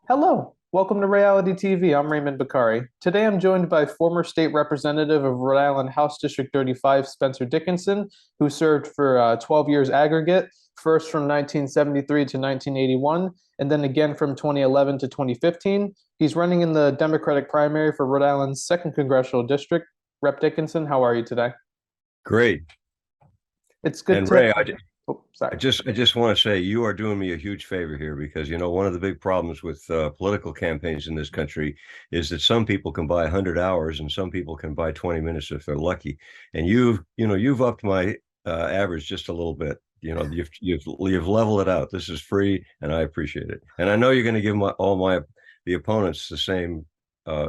Hello, welcome to Ray-ality TV. I'm Raymond Bakari. Today I'm joined by former state representative of Rhode Island House District 35, Spencer Dickinson, who served for 12 years aggregate, first from 1973 to 1981, and then again from 2011 to 2015. He's running in the Democratic primary for Rhode Island's 2nd Congressional District. Rep. Dickinson, how are you today? Great. It's good And to. Ray, Oh, sorry. I just want to say you are doing me a huge favor here because one of the big problems with political campaigns in this country is that some people can buy 100 hours and some people can buy 20 minutes if they're lucky. And you've upped my average just a little bit. You've leveled it out. This is free, and I appreciate it. And I know you're going to give the opponents uh,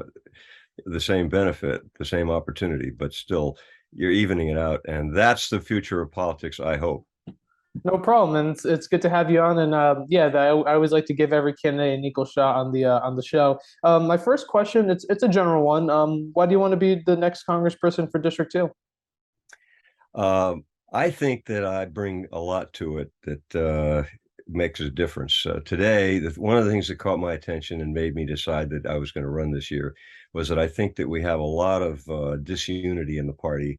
the same benefit, the same opportunity, but still you're evening it out, and that's the future of politics, I hope. No problem, and it's good to have you on. And yeah, I always like to give every candidate an equal shot on the show. My first question, it's a general one. Why do you want to be the next congressperson for District Two? I think that I bring a lot to it that makes a difference. Today, one of the things that caught my attention and made me decide that I was going to run this year was that I think that we have a lot of disunity in the party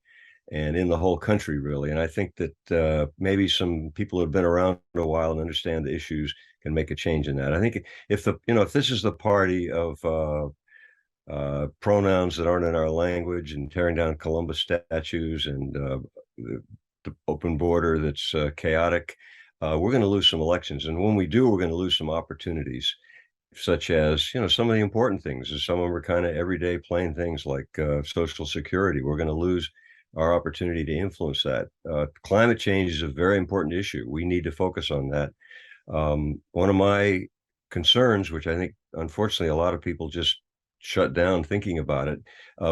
and in the whole country, really. And I think that maybe some people who have been around a while and understand the issues can make a change in that. I think if this is the party of pronouns that aren't in our language and tearing down Columbus statues and the open border that's chaotic, we're going to lose some elections. And when we do, we're going to lose some opportunities, such as, some of the important things. And some of them are kind of everyday plain things like Social Security. We're going to lose our opportunity to influence that. Climate change is a very important issue. We need to focus on that. One of my concerns, which I think, unfortunately, a lot of people just shut down thinking about it.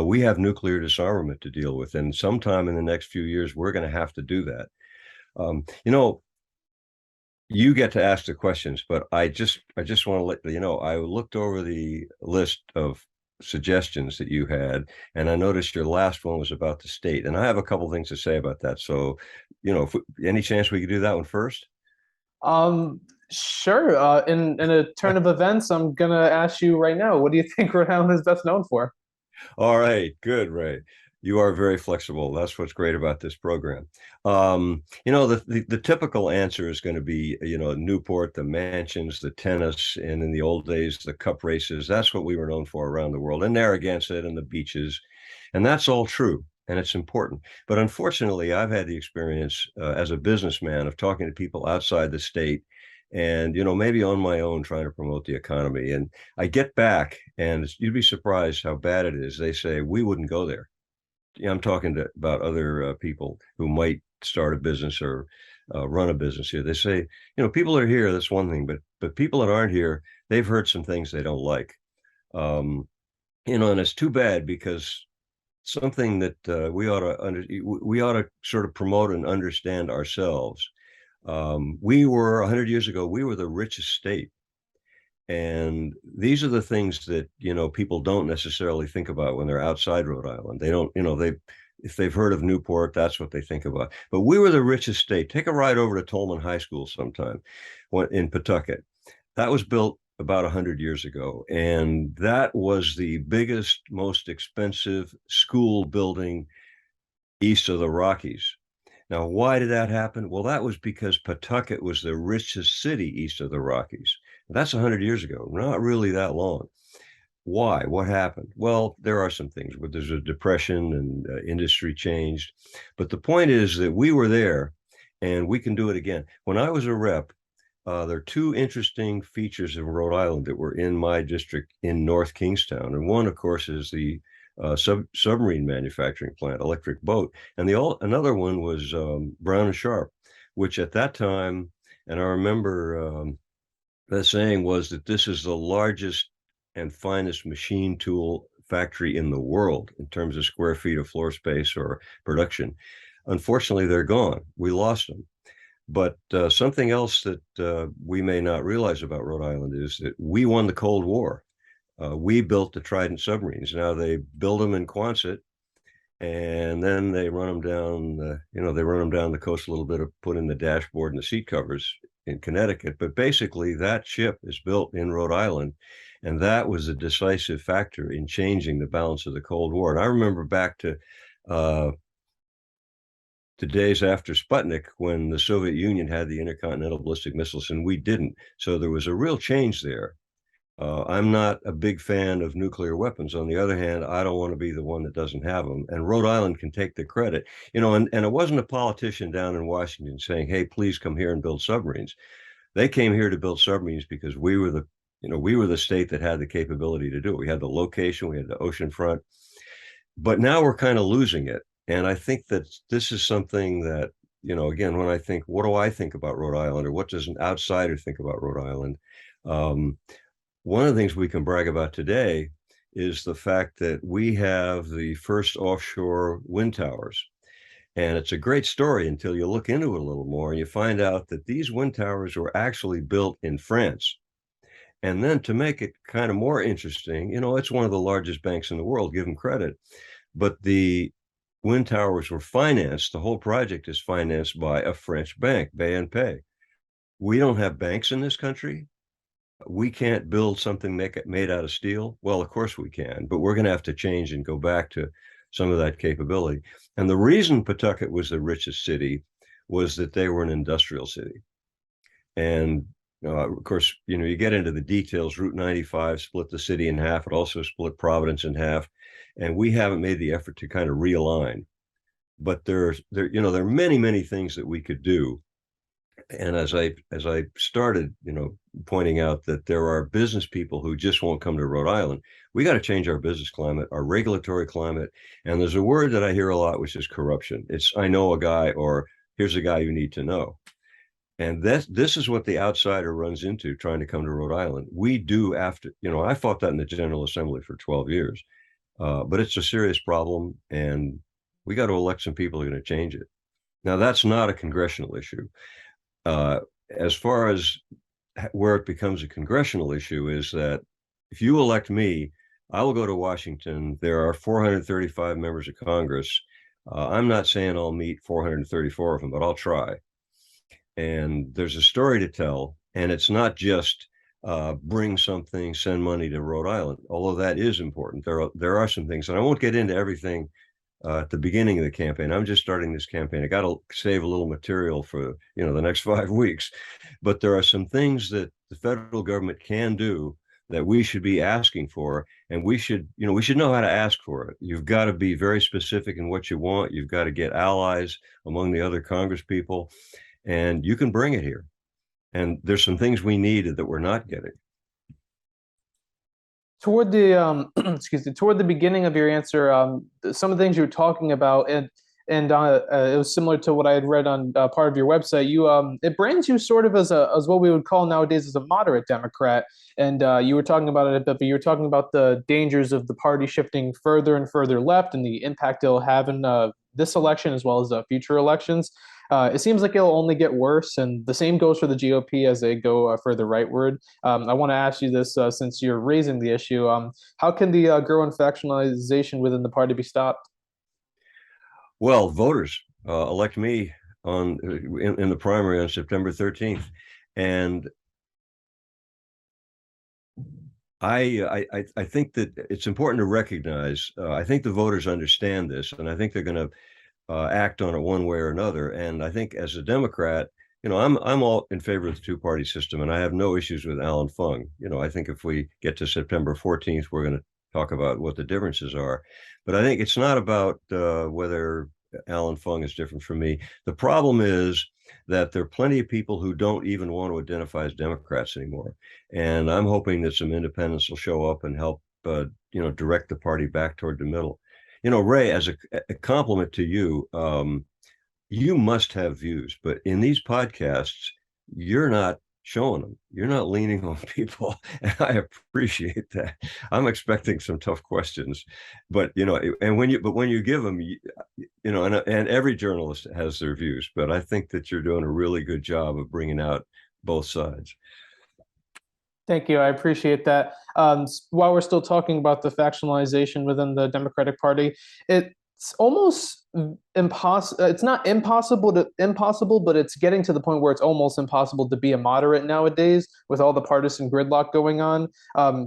We have nuclear disarmament to deal with, and sometime in the next few years, we're going to have to do that. Um, you know, you get to ask the questions, but I just want to let you know, I looked over the list of suggestions that you had, and I noticed your last one was about the state, and I have a couple things to say about that. So, any chance we could do that one first? Um, sure. In a turn of events, I'm gonna ask you right now. What do you think Rhode Island is best known for? All right, good, Ray. You are very flexible. That's what's great about this program. The typical answer is going to be, Newport, the mansions, the tennis, and in the old days, the cup races. That's what we were known for around the world, and Narragansett and the beaches. And that's all true, and it's important. But unfortunately, I've had the experience as a businessman of talking to people outside the state and, maybe on my own trying to promote the economy. And I get back, and you'd be surprised how bad it is. They say, we wouldn't go there. I'm talking about other people who might start a business or run a business here. They say, people are here. That's one thing, but people that aren't here, they've heard some things they don't like. Um, and it's too bad because something that we ought to sort of promote and understand ourselves. We were 100 years ago, we were the richest state. And these are the things that, people don't necessarily think about when they're outside Rhode Island. They don't, if they've heard of Newport, that's what they think about. But we were the richest state. Take a ride over to Tolman High School sometime in Pawtucket. That was built about 100 years ago. And that was the biggest, most expensive school building east of the Rockies. Now, why did that happen? Well, that was because Pawtucket was the richest city east of the Rockies. That's 100 years ago, not really that long. Why? What happened? Well, there are some things, but there's a depression and industry changed. But the point is that we were there and we can do it again. When I was a rep, there are two interesting features of Rhode Island that were in my district in North Kingstown. And one, of course, is the submarine manufacturing plant, Electric Boat. And another one was Brown and Sharp, which at that time, and I remember the saying was that this is the largest and finest machine tool factory in the world in terms of square feet of floor space or production. Unfortunately, they're gone. We lost them. But something else that we may not realize about Rhode Island is that we won the Cold War. We built the Trident submarines. Now they build them in Quonset, and then they run them down. They run them down the coast a little bit, put in the dashboard and the seat covers in Connecticut. But basically, that ship is built in Rhode Island. And that was a decisive factor in changing the balance of the Cold War. And I remember back to the days after Sputnik, when the Soviet Union had the intercontinental ballistic missiles and we didn't. So there was a real change there. I'm not a big fan of nuclear weapons. On the other hand, I don't want to be the one that doesn't have them. And Rhode Island can take the credit, and it wasn't a politician down in Washington saying, hey, please come here and build submarines. They came here to build submarines because we were the state that had the capability to do it. We had the location, we had the ocean front, but now we're kind of losing it. And I think that this is something that, again, when I think, what do I think about Rhode Island, or what does an outsider think about Rhode Island? One of the things we can brag about today is the fact that we have the first offshore wind towers. And it's a great story until you look into it a little more and you find out that these wind towers were actually built in France. And then to make it kind of more interesting, it's one of the largest banks in the world, give them credit. But the wind towers were financed, the whole project is financed by a French bank, BNP. We don't have banks in this country. We can't build something made out of steel. Well, of course we can, but we're going to have to change and go back to some of that capability. And the reason Pawtucket was the richest city was that they were an industrial city. And of course, you get into the details. Route 95 split the city in half. It also split Providence in half. And we haven't made the effort to kind of realign. But there are many, many things that we could do. And as I started, pointing out that there are business people who just won't come to Rhode Island. We got to change our business climate, our regulatory climate. And there's a word that I hear a lot, which is corruption. It's, I know a guy, or here's a guy you need to know. And this is what the outsider runs into trying to come to Rhode Island. We do after, I fought that in the General Assembly for 12 years, but it's a serious problem, and we got to elect some people who are going to change it. Now, that's not a congressional issue. As far as where it becomes a congressional issue is that if you elect me, I will go to Washington. There are 435 members of Congress. I'm not saying I'll meet 434 of them, but I'll try. And there's a story to tell, and it's not just bring something, send money to Rhode Island, although that is important. There are some things, and I won't get into everything at the beginning of the campaign. I'm just starting this campaign. I got to save a little material for the next 5 weeks, but there are some things that the federal government can do that we should be asking for, and we should know how to ask for it. You've got to be very specific in what you want. You've got to get allies among the other Congress people, and you can bring it here. And there's some things we need that we're not getting. Toward the toward the beginning of your answer, some of the things you were talking about, and it was similar to what I had read on part of your website. It brands you sort of as what we would call nowadays as a moderate Democrat, and you were talking about it a bit, but you were talking about the dangers of the party shifting further and further left, and the impact it'll have in this election as well as future elections. It seems like it'll only get worse, and the same goes for the GOP as they go further rightward. I want to ask you this since you're raising the issue. How can the growing factionalization within the party be stopped? Well, voters elect me in the primary on September 13th, and I think that it's important to recognize. I think the voters understand this, and I think they're going to act on it one way or another. And I think as a Democrat, I'm all in favor of the two-party system, and I have no issues with Alan Fung. I think if we get to September 14th, we're going to talk about what the differences are. But I think it's not about whether Alan Fung is different from me. The problem is that there are plenty of people who don't even want to identify as Democrats anymore. And I'm hoping that some independents will show up and help, direct the party back toward the middle. Ray, as a compliment to you, you must have views, but in these podcasts, you're not showing them. You're not leaning on people, and I appreciate that. I'm expecting some tough questions, but when you give them, and every journalist has their views, but I think that you're doing a really good job of bringing out both sides. Thank you. I appreciate that. While we're still talking about the factionalization within the Democratic Party, it's almost impossible. It's not impossible, but it's getting to the point where it's almost impossible to be a moderate nowadays with all the partisan gridlock going on.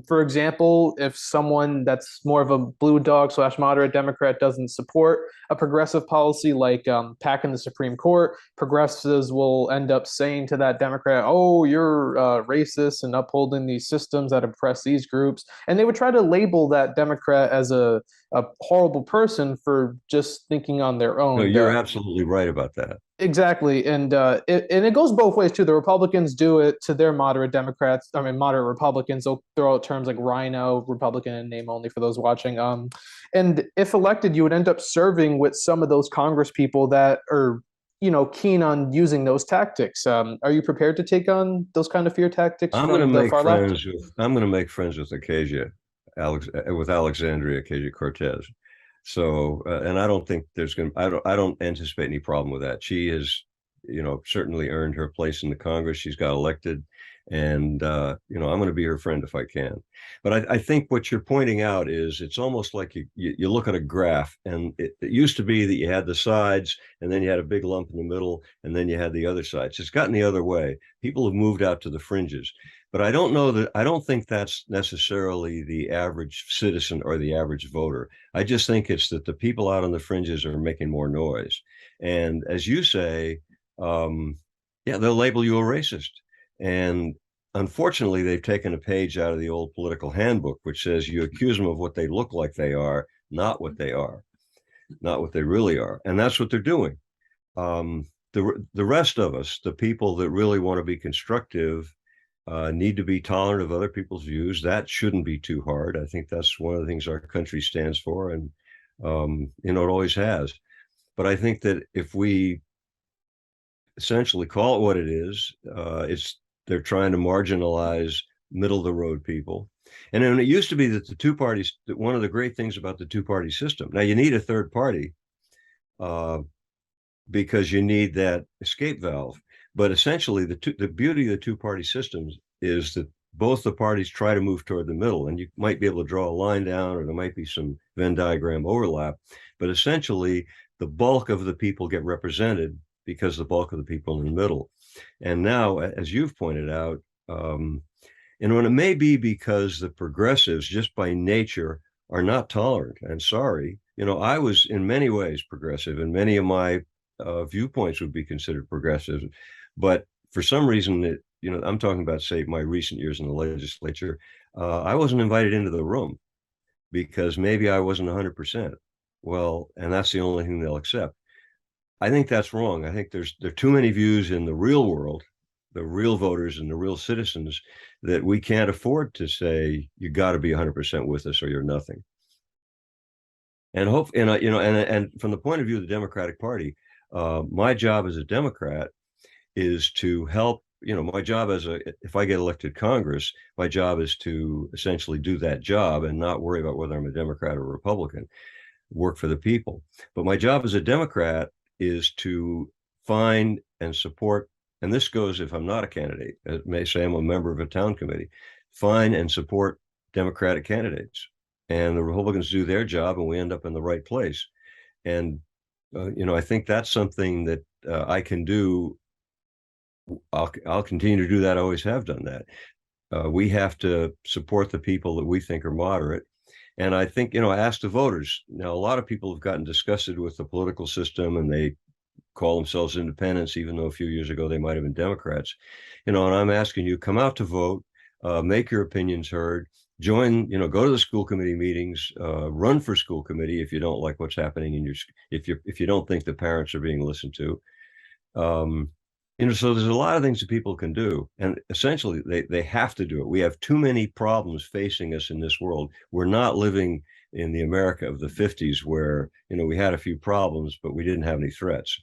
For example, if someone that's more of a blue dog slash moderate Democrat doesn't support a progressive policy like packing the Supreme Court, progressives will end up saying to that Democrat, "Oh, you're racist and upholding these systems that oppress these groups," and they would try to label that Democrat as a horrible person for just thinking on their No, own. you're absolutely right about that. Exactly, and it goes both ways too. The Republicans do it to their moderate Democrats. I mean, moderate Republicans. They'll throw out terms like "rhino," Republican in name only for those watching. And if elected, you would end up serving with some of those Congress people that are, keen on using those tactics. Are you prepared to take on those kind of fear tactics I'm going to from the make far left? friends with Acacia, with Alexandria Acacia Cortez. So, and I don't think I don't anticipate any problem with that. She has, certainly earned her place in the Congress. She's got elected, and I'm going to be her friend if I can. But I think what you're pointing out is it's almost like you look at a graph, and it used to be that you had the sides, and then you had a big lump in the middle, and then you had the other sides. It's gotten the other way. People have moved out to the fringes. But I don't think that's necessarily the average citizen or the average voter. I just think it's that the people out on the fringes are making more noise. And as you say, yeah, they'll label you a racist. And unfortunately, they've taken a page out of the old political handbook, which says you accuse them of what they look like they are, not what they are, not what they really are. And that's what they're doing. The rest of us, the people that really want to be constructive, need to be tolerant of other people's views. That shouldn't be too hard. I think that's one of the things our country stands for, and it always has. But I think that if we essentially call it what it is, they're trying to marginalize middle of the road people. And then it used to be that the two parties, that one of the great things about the two-party system. Now you need a third party because you need that escape valve. But essentially, the beauty of the two-party systems is that both the parties try to move toward the middle, and you might be able to draw a line down, or there might be some Venn diagram overlap. But essentially, the bulk of the people get represented because the bulk of the people in the middle. And now, as you've pointed out, and when it may be because the progressives, just by nature, are not tolerant and sorry. I was in many ways progressive, and many of my viewpoints would be considered progressive. But for some reason, I'm talking about, say, my recent years in the legislature, I wasn't invited into the room because maybe I wasn't 100%. Well, and that's the only thing they'll accept. I think that's wrong. I think there are too many views in the real world, the real voters and the real citizens, that we can't afford to say you got to be 100% with us or you're nothing. And and from the point of view of the Democratic Party, my job as a Democrat is to help. My job if I get elected Congress, my job is to essentially do that job and not worry about whether I'm a Democrat or a Republican, work for the people. But my job as a Democrat is to find and support, and this goes if I'm not a candidate, it may say I'm a member of a town committee, find and support Democratic candidates. And the Republicans do their job and we end up in the right place. And, I think that's something that I can do. I'll continue to do that. I always have done that. We have to support the people that we think are moderate. And I think, ask the voters. Now, a lot of people have gotten disgusted with the political system and they call themselves independents, even though a few years ago they might have been Democrats. And I'm asking you, come out to vote, make your opinions heard, join, go to the school committee meetings, run for school committee if you don't like what's happening in if you don't think the parents are being listened to. So there's a lot of things that people can do, and essentially they have to do it. We have too many problems facing us in this world. We're not living in the America of the 50s where, we had a few problems, but we didn't have any threats.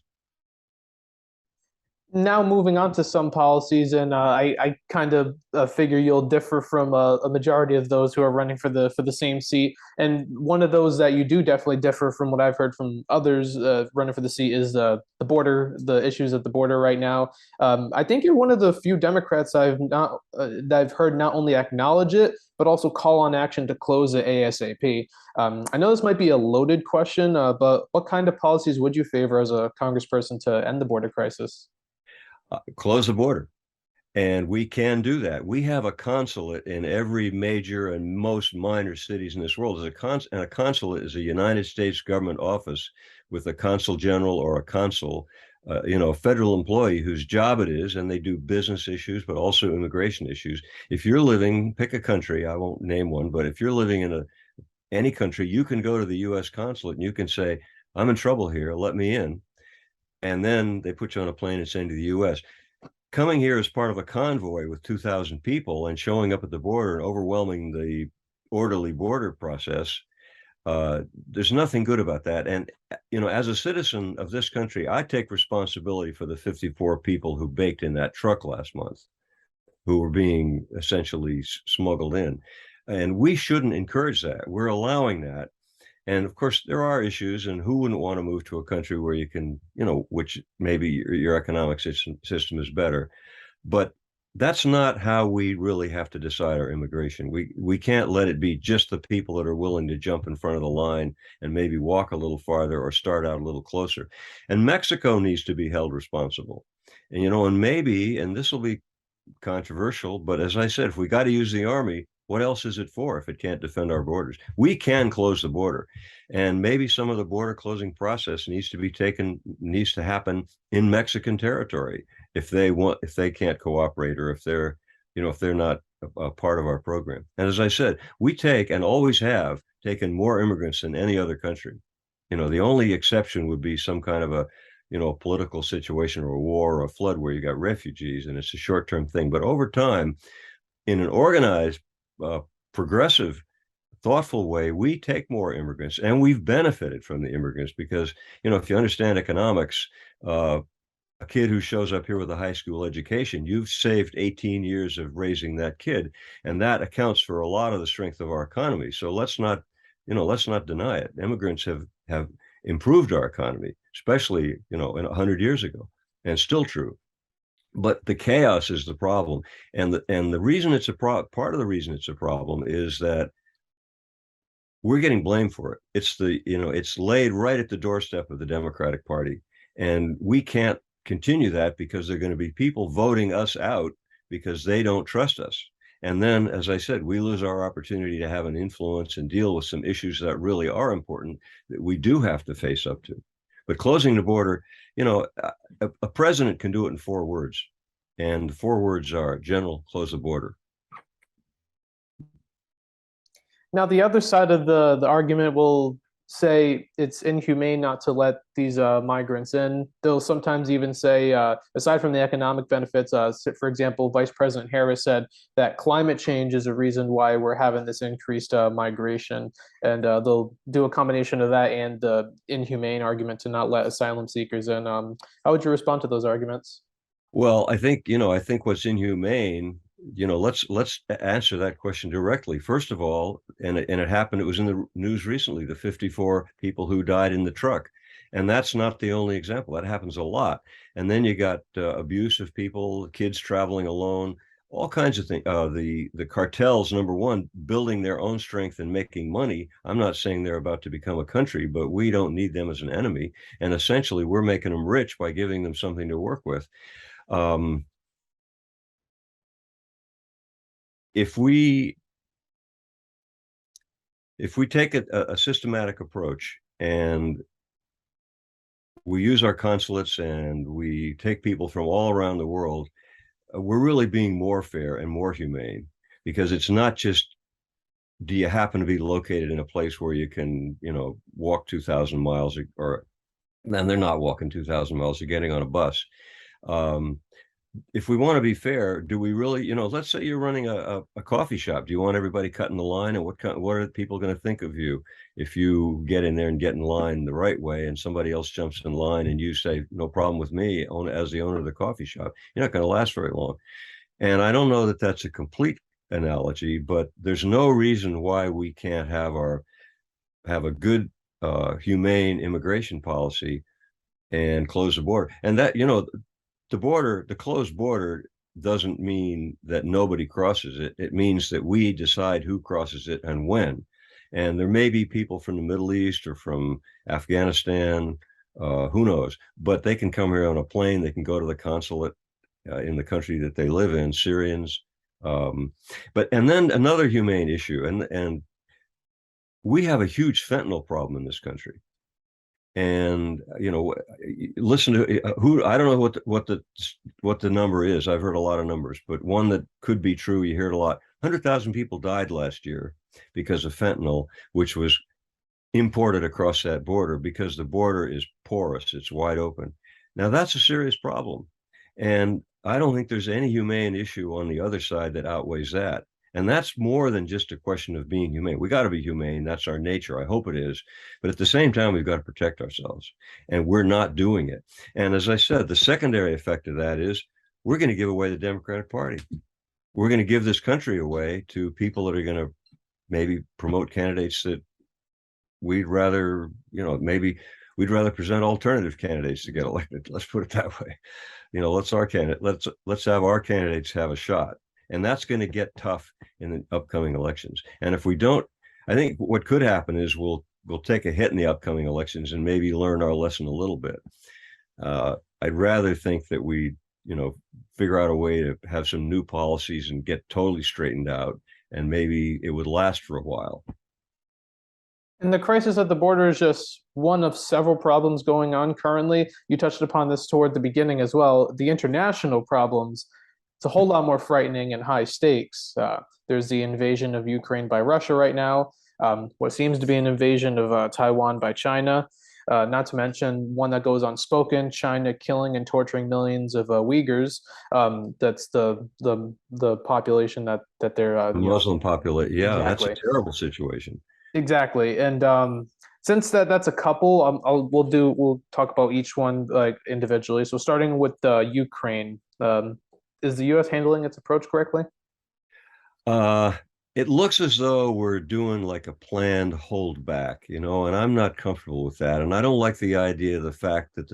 Now moving on to some policies, and I kind of figure you'll differ from a majority of those who are running for the same seat. And one of those that you do definitely differ from what I've heard from others running for the seat is the border, the issues at the border right now. I think you're one of the few Democrats that I've heard not only acknowledge it but also call on action to close it ASAP. I know this might be a loaded question, but what kind of policies would you favor as a congressperson to end the border crisis? Close the border. And we can do that. We have a consulate in every major and most minor cities in this world. And a consulate is a United States government office with a consul general or a consul, a federal employee whose job it is, and they do business issues, but also immigration issues. If you're living, pick a country, I won't name one, but if you're living in any country, you can go to the U.S. consulate and you can say, I'm in trouble here, let me in. And then they put you on a plane and send you to the U.S. Coming here as part of a convoy with 2,000 people and showing up at the border and overwhelming the orderly border process, there's nothing good about that. And, as a citizen of this country, I take responsibility for the 54 people who baked in that truck last month, who were being essentially smuggled in. And we shouldn't encourage that. We're allowing that. And of course, there are issues, and who wouldn't want to move to a country where you can, which maybe your economic system is better. But that's not how we really have to decide our immigration. We can't let it be just the people that are willing to jump in front of the line and maybe walk a little farther or start out a little closer. And Mexico needs to be held responsible. And maybe, and this will be controversial, but as I said, if we got to use the army, what else is it for if it can't defend our borders? We can close the border, and maybe some of the border closing process needs to happen in Mexican territory if they can't cooperate, or if they're not a part of our program. And as I said, we take and always have taken more immigrants than any other country. The only exception would be some kind of a political situation or a war or a flood where you got refugees, and it's a short-term thing. But over time, in an organized, progressive, thoughtful way, we take more immigrants, and we've benefited from the immigrants because, if you understand economics, a kid who shows up here with a high school education, you've saved 18 years of raising that kid, and that accounts for a lot of the strength of our economy. So let's not deny it. Immigrants have improved our economy, especially, in 100 years ago, and still true. But the chaos is the problem. And the reason part of the reason it's a problem is that we're getting blamed for it. It's laid right at the doorstep of the Democratic Party. And we can't continue that because there are going to be people voting us out because they don't trust us. And then, as I said, we lose our opportunity to have an influence and deal with some issues that really are important that we do have to face up to. But closing the border, a president can do it in 4 words. And the 4 words are: General, close the border. Now, the other side of the argument will say it's inhumane not to let these migrants in. They'll sometimes even say, aside from the economic benefits, for example, Vice President Harris said that climate change is a reason why we're having this increased migration. And they'll do a combination of that and the inhumane argument to not let asylum seekers in. How would you respond to those arguments? Well, I think what's inhumane, let's answer that question directly. First of all, and it happened, it was in the news recently, the 54 people who died in the truck. And that's not the only example. That happens a lot. And then you got abuse of people, kids traveling alone, all kinds of things. The cartels, number one, building their own strength and making money. I'm not saying they're about to become a country, but we don't need them as an enemy. And essentially, we're making them rich by giving them something to work with. If we take a systematic approach and we use our consulates and we take people from all around the world, we're really being more fair and more humane, because it's not just, do you happen to be located in a place where you can, walk 2,000 miles, or then they're not walking 2,000 miles, they're getting on a bus. if we want to be fair, do we really, let's say you're running a coffee shop. Do you want everybody cutting the line? And what are people going to think of you if you get in there and get in line the right way and somebody else jumps in line and you say, no problem with me as the owner of the coffee shop? You're not going to last very long. And I don't know that that's a complete analogy, but there's no reason why we can't have a good, humane immigration policy and close the border. And that, the closed border doesn't mean that nobody crosses it. It means that we decide who crosses it and when. And there may be people from the Middle East or from Afghanistan, who knows, but they can come here on a plane. They can go to the consulate in the country that they live in, Syrians. And then another humane issue, and we have a huge fentanyl problem in this country. And listen to who, I don't know what the number is. I've heard a lot of numbers, but one that could be true, you hear it a lot. 100,000 people died last year because of fentanyl, which was imported across that border because the border is porous, it's wide open. Now that's a serious problem, and I don't think there's any humane issue on the other side that outweighs that. And that's more than just a question of being humane. We got to be humane. That's our nature. I hope it is. But at the same time, we've got to protect ourselves. And we're not doing it. And as I said, the secondary effect of that is we're going to give away the Democratic Party. We're going to give this country away to people that are going to maybe promote candidates that we'd rather, maybe we'd rather present alternative candidates to get elected. Let's put it that way. Let's have our candidates have a shot. And that's going to get tough in the upcoming elections. And if we don't, I think what could happen is we'll take a hit in the upcoming elections and maybe learn our lesson a little bit. I'd rather think that we, figure out a way to have some new policies and get totally straightened out, and maybe it would last for a while. And the crisis at the border is just one of several problems going on currently. You touched upon this toward the beginning as well. The international problems, it's a whole lot more frightening and high stakes. There's the invasion of Ukraine by Russia right now, what seems to be an invasion of Taiwan by China, not to mention one that goes unspoken, China killing and torturing millions of Uyghurs. That's the population that they're the Muslim population. Yeah, exactly. That's a terrible situation. Exactly. And since that's a couple, we'll talk about each one like individually. So starting with Ukraine. Is the U.S. handling its approach correctly? It looks as though we're doing like a planned holdback, and I'm not comfortable with that. And I don't like the idea of the fact that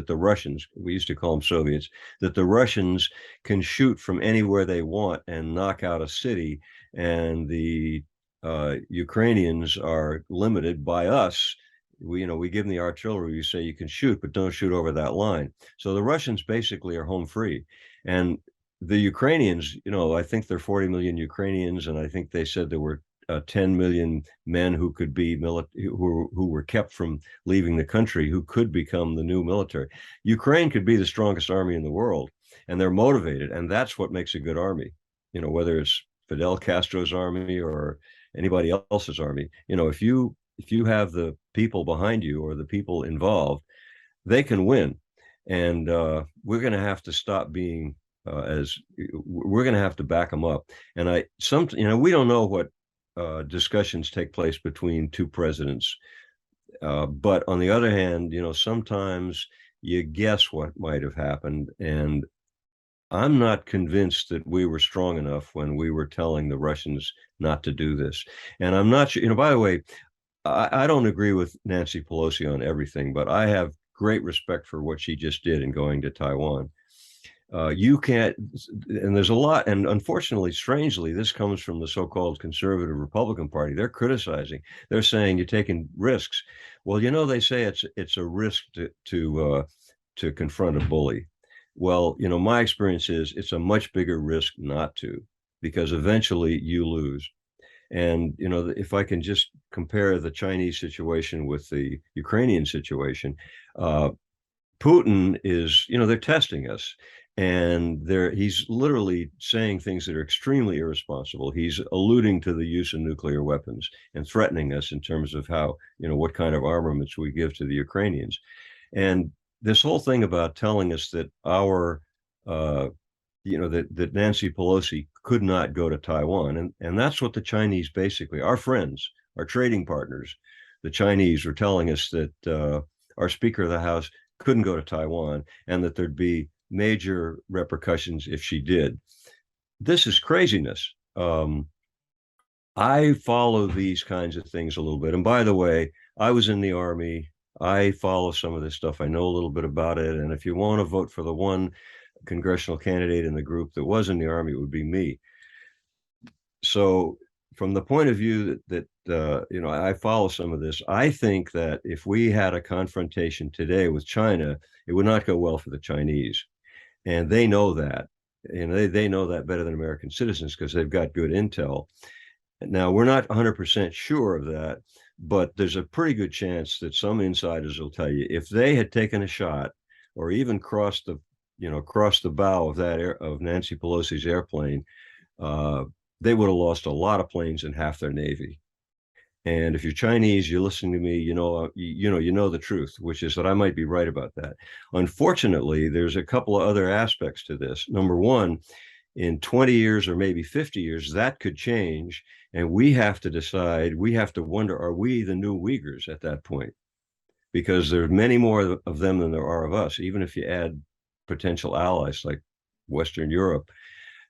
the Russians, we used to call them Soviets, that the Russians can shoot from anywhere they want and knock out a city, and the Ukrainians are limited by us. We give them the artillery. We say you can shoot, but don't shoot over that line. So the Russians basically are home free. And the Ukrainians, I think there are 40 million Ukrainians, and I think they said there were 10 million men who could be who were kept from leaving the country, who could become the new military. Ukraine could be the strongest army in the world, and they're motivated, and that's what makes a good army. Whether it's Fidel Castro's army or anybody else's army. If you have the people behind you or the people involved, they can win. And we're going to have to stop being we're going to have to back them up. And we don't know what discussions take place between two presidents. But on the other hand, sometimes you guess what might have happened. And I'm not convinced that we were strong enough when we were telling the Russians not to do this. And I'm not sure, by the way, I don't agree with Nancy Pelosi on everything, but I have great respect for what she just did in going to Taiwan. You can't, and there's a lot, and unfortunately, strangely, this comes from the so-called conservative Republican Party. They're criticizing. They're saying you're taking risks. Well, they say it's a risk to confront a bully. Well, my experience is it's a much bigger risk not to, because eventually you lose. And, if I can just compare the Chinese situation with the Ukrainian situation, Putin is, they're testing us. And he's literally saying things that are extremely irresponsible. He's alluding to the use of nuclear weapons and threatening us in terms of how, what kind of armaments we give to the Ukrainians. And this whole thing about telling us that our that Nancy Pelosi could not go to Taiwan. And that's what the Chinese, basically, our friends, our trading partners, the Chinese, were telling us that our Speaker of the House couldn't go to Taiwan and that there'd be major repercussions if she did. This is craziness. I follow these kinds of things a little bit. And by the way, I was in the Army. I follow some of this stuff. I know a little bit about it. And if you want to vote for the one congressional candidate in the group that was in the Army, it would be me. So from the point of view that I follow some of this, I think that if we had a confrontation today with China, it would not go well for the Chinese. And they know that. They know that better than American citizens because they've got good intel. Now, we're not 100% sure of that, but there's a pretty good chance that some insiders will tell you if they had taken a shot or even crossed the bow of Nancy Pelosi's airplane, they would have lost a lot of planes and half their Navy. And if you're Chinese, you're listening to me, you know the truth, which is that I might be right about that. Unfortunately, there's a couple of other aspects to this. Number one, in 20 years or maybe 50 years, that could change. And we have to decide, we have to wonder, are we the new Uyghurs at that point? Because there's many more of them than there are of us, even if you add potential allies like Western Europe.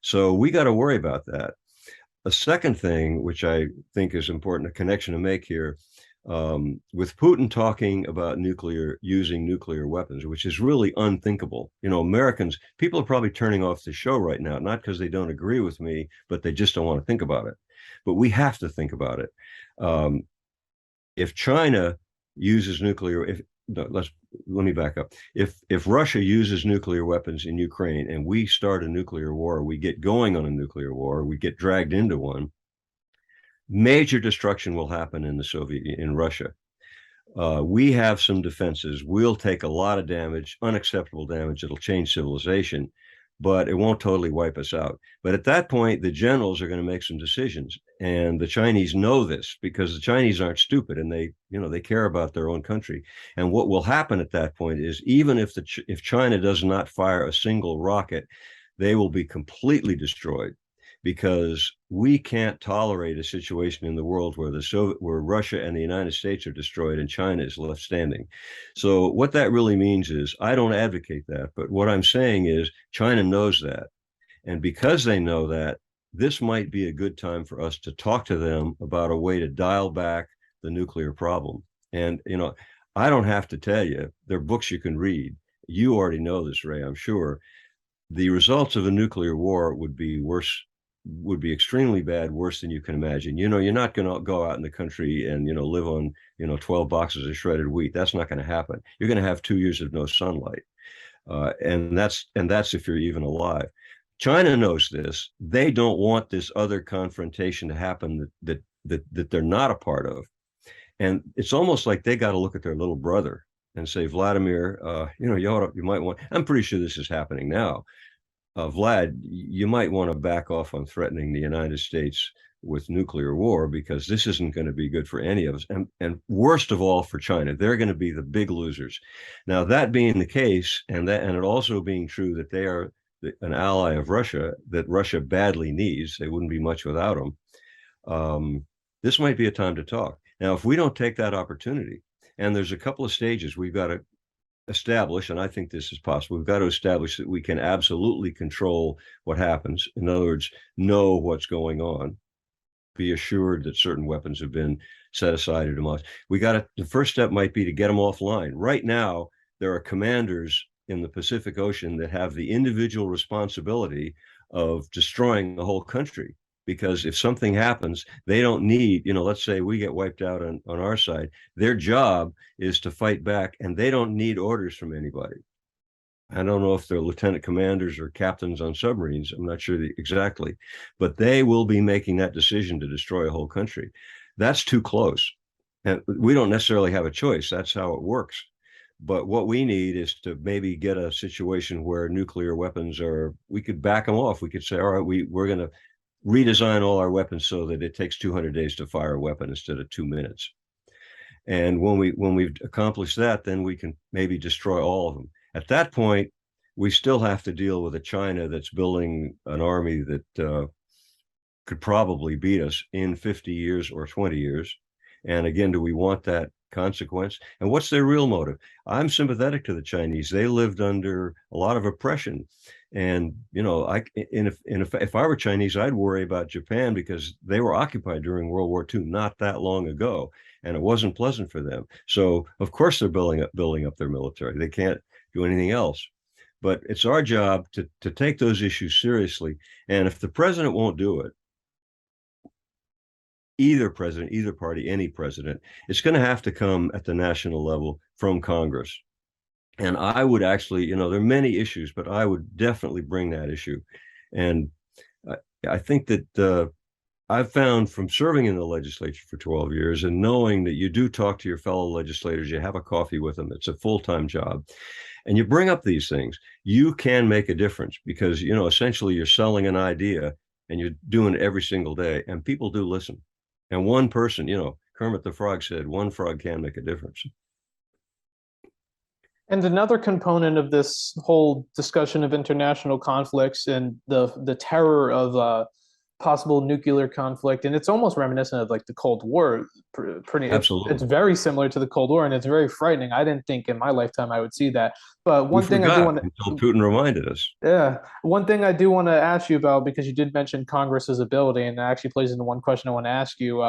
So we got to worry about that. A second thing, which I think is important, a connection to make here, with Putin talking about using nuclear weapons, which is really unthinkable. Americans, people are probably turning off the show right now, not because they don't agree with me, but they just don't want to think about it. But we have to think about it. If China uses nuclear, let me back up. If Russia uses nuclear weapons in Ukraine and we start a nuclear war, we get going on a nuclear war, we get dragged into one, major destruction will happen in Russia. We have some defenses. We'll take a lot of damage, unacceptable damage. It'll change civilization, but it won't totally wipe us out. But at that point, the generals are going to make some decisions. And the Chinese know this because the Chinese aren't stupid and they care about their own country. And what will happen at that point is even if China does not fire a single rocket, they will be completely destroyed, because we can't tolerate a situation in the world where Russia and the United States are destroyed and China is left standing. So what that really means is, I don't advocate that, but what I'm saying is China knows that. And because they know that, this might be a good time for us to talk to them about a way to dial back the nuclear problem. And, I don't have to tell you, there are books you can read. You already know this, Ray, I'm sure. The results of a nuclear war would be extremely bad, worse than you can imagine. You're not going to go out in the country and, live on, 12 boxes of shredded wheat. That's not going to happen. You're going to have 2 years of no sunlight. And that's if you're even alive. China knows this. They don't want this other confrontation to happen that they're not a part of. And it's almost like they got to look at their little brother and say, Vladimir, you might want, I'm pretty sure this is happening now. Vlad, you might want to back off on threatening the United States with nuclear war, because this isn't going to be good for any of us. And worst of all for China, they're going to be the big losers. Now, that being the case, and it also being true that they are an ally of Russia, that Russia badly needs, they wouldn't be much without them. This might be a time to talk. Now, if we don't take that opportunity, and there's a couple of stages we've got to establish, and I think this is possible, we've got to establish that we can absolutely control what happens. In other words, know what's going on, be assured that certain weapons have been set aside or demolished. The first step might be to get them offline. Right now, there are commanders in the Pacific Ocean that have the individual responsibility of destroying the whole country. Because if something happens, they don't need, let's say we get wiped out on our side, their job is to fight back, and they don't need orders from anybody. I don't know if they're lieutenant commanders or captains on submarines. I'm not sure exactly, but they will be making that decision to destroy a whole country. That's too close. And we don't necessarily have a choice. That's how it works. But what we need is to maybe get a situation where nuclear weapons we could back them off. We could say, all right, we're going to redesign all our weapons so that it takes 200 days to fire a weapon instead of 2 minutes. And when we've accomplished that, then we can maybe destroy all of them. At that point, we still have to deal with a China that's building an army that could probably beat us in 50 years or 20 years. And again, do we want that consequence? And what's their real motive? I'm sympathetic to the Chinese. They lived under a lot of oppression. And, if I were Chinese, I'd worry about Japan because they were occupied during World War II not that long ago. And it wasn't pleasant for them. So, of course, they're building up their military. They can't do anything else. But it's our job to take those issues seriously. And if the president won't do it, either president, either party, any president, it's going to have to come at the national level from Congress. And I would actually, there are many issues, but I would definitely bring that issue. And I think that I've found from serving in the legislature for 12 years and knowing that you do talk to your fellow legislators, you have a coffee with them, it's a full-time job, and you bring up these things, you can make a difference because, essentially you're selling an idea and you're doing it every single day, and people do listen. And one person, Kermit the Frog said, one frog can make a difference. And another component of this whole discussion of international conflicts and the terror of possible nuclear conflict, and it's almost reminiscent of like the Cold War. Absolutely. It's very similar to the Cold War, and it's very frightening. I didn't think in my lifetime I would see that. But one thing I do want to, until Putin reminded us. yeah, one thing I do want to ask you about, because you did mention Congress's ability, and that actually plays into one question I want to ask you.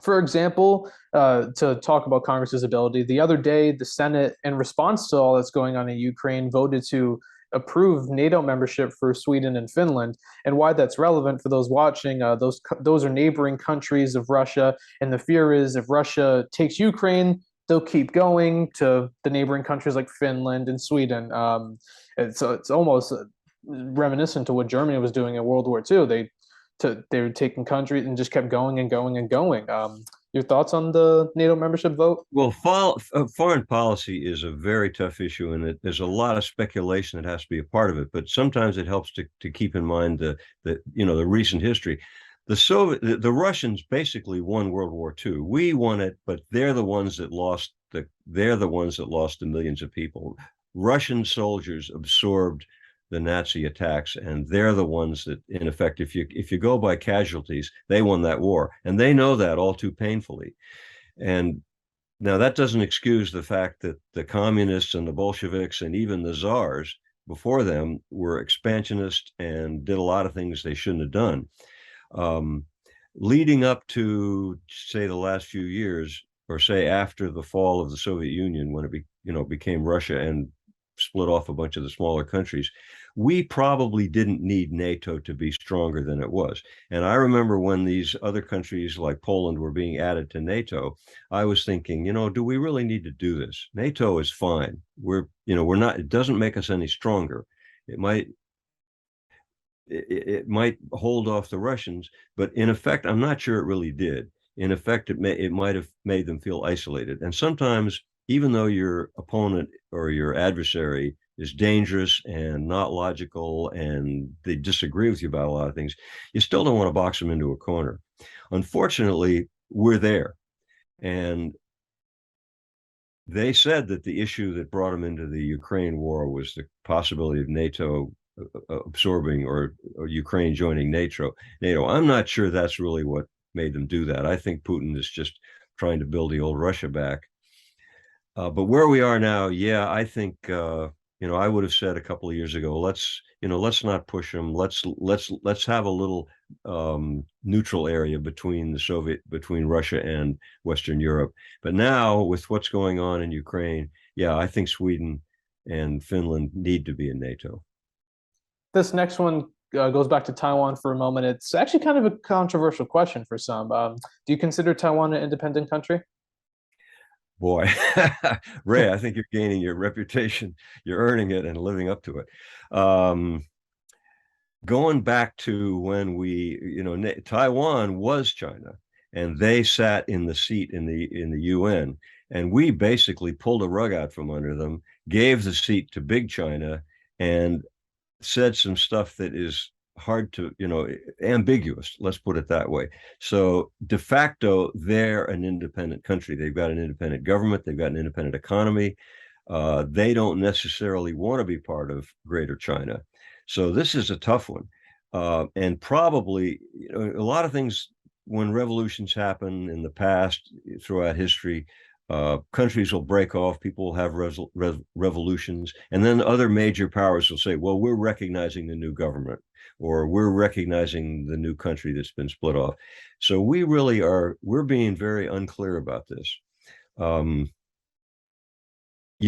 For example, to talk about Congress's ability, the other day, the Senate, in response to all that's going on in Ukraine, voted to approve NATO membership for Sweden and Finland. And why that's relevant for those watching, those are neighboring countries of Russia, and the fear is if Russia takes Ukraine, they'll keep going to the neighboring countries like Finland and Sweden. And so it's almost reminiscent to what Germany was doing in World War II. They were taking countries and just kept going and going and going. Your thoughts on the NATO membership vote? Well, foreign policy is a very tough issue, and there's a lot of speculation that has to be a part of it. But sometimes it helps to keep in mind the recent history. The Russians basically won World War II. We won it, but they're the ones that lost the millions of people. Russian soldiers absorbed the Nazi attacks, and they're the ones that, in effect, if you go by casualties, they won that war, and they know that all too painfully. And now that doesn't excuse the fact that the communists and the Bolsheviks and even the czars before them were expansionist and did a lot of things they shouldn't have done. Leading up to, say, the last few years, or say after the fall of the Soviet Union, when it became Russia and split off a bunch of the smaller countries, we probably didn't need NATO to be stronger than it was. And I remember when these other countries like Poland were being added to NATO, I was thinking, do we really need to do this? NATO is fine. We're not, it doesn't make us any stronger. It might hold off the Russians, but in effect, I'm not sure it really did. In effect, it might have made them feel isolated. And sometimes, even though your opponent or your adversary is dangerous and not logical and they disagree with you about a lot of things, you still don't want to box them into a corner. Unfortunately, we're there. And they said that the issue that brought them into the Ukraine war was the possibility of NATO absorbing or Ukraine joining NATO. I'm not sure that's really what made them do that. I think Putin is just trying to build the old Russia back. But where we are now, yeah, I think I would have said a couple of years ago, let's not push them. Let's have a little neutral area between Russia and Western Europe. But now, with what's going on in Ukraine, yeah, I think Sweden and Finland need to be in NATO. This next one goes back to Taiwan for a moment. It's actually kind of a controversial question for some. Do you consider Taiwan an independent country? Boy, Ray, I think you're gaining your reputation. You're earning it and living up to it. Going back to when Taiwan was China, and they sat in the seat in the UN, and we basically pulled a rug out from under them, gave the seat to Big China, and said some stuff that is hard to, ambiguous, let's put it that way. So de facto, they're an independent country. They've got an independent government. They've got an independent economy. They don't necessarily want to be part of Greater China. So this is a tough one. And probably, a lot of things when revolutions happen in the past throughout history, countries will break off, people will have revolutions, and then other major powers will say, well, we're recognizing the new government, or we're recognizing the new country that's been split off. So we're being very unclear about this. You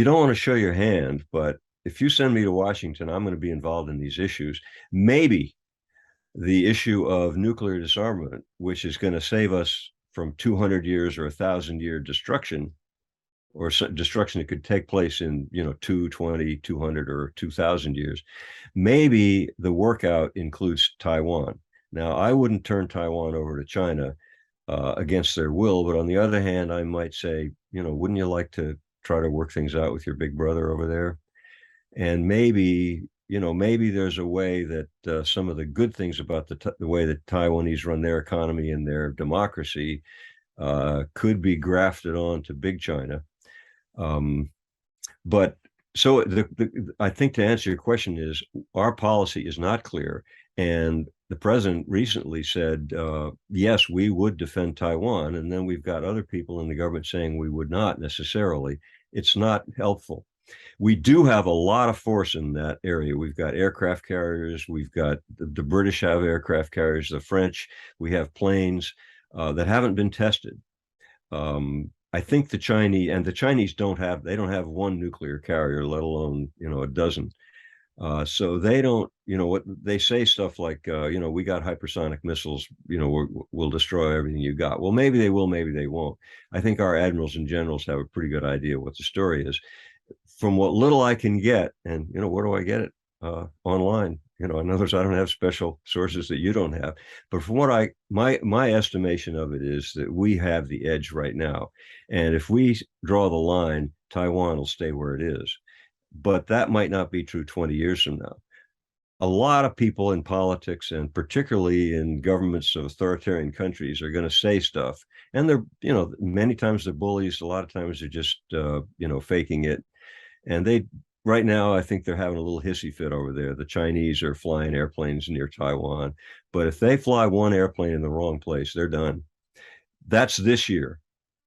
don't want to show your hand, but if you send me to Washington, I'm going to be involved in these issues. Maybe the issue of nuclear disarmament, which is going to save us from 200 years or 1,000-year destruction, or destruction that could take place in 220, 200, or 2,000 years. Maybe the workout includes Taiwan. Now, I wouldn't turn Taiwan over to China against their will, but on the other hand, I might say, wouldn't you like to try to work things out with your big brother over there? And maybe there's a way that some of the good things about the way that Taiwanese run their economy and their democracy could be grafted on to big China. But so I think to answer your question is our policy is not clear. And the president recently said, yes, we would defend Taiwan. And then we've got other people in the government saying we would not necessarily. It's not helpful. We do have a lot of force in that area. We've got aircraft carriers. We've got the British have aircraft carriers, the French. We have planes that haven't been tested. I think the Chinese don't have one nuclear carrier, let alone, a dozen. So they don't, what they say stuff like, we got hypersonic missiles, we'll destroy everything you got. Well, maybe they will, maybe they won't. I think our admirals and generals have a pretty good idea what the story is. From what little I can get, and, where do I get it? Online. In other words, I don't have special sources that you don't have. But from what my estimation of it is that we have the edge right now. And if we draw the line, Taiwan will stay where it is. But that might not be true 20 years from now. A lot of people in politics, and particularly in governments of authoritarian countries, are going to say stuff. And they're, many times they're bullies. A lot of times they're just, faking it. And right now, I think they're having a little hissy fit over there. The Chinese are flying airplanes near Taiwan. But if they fly one airplane in the wrong place, they're done. That's this year.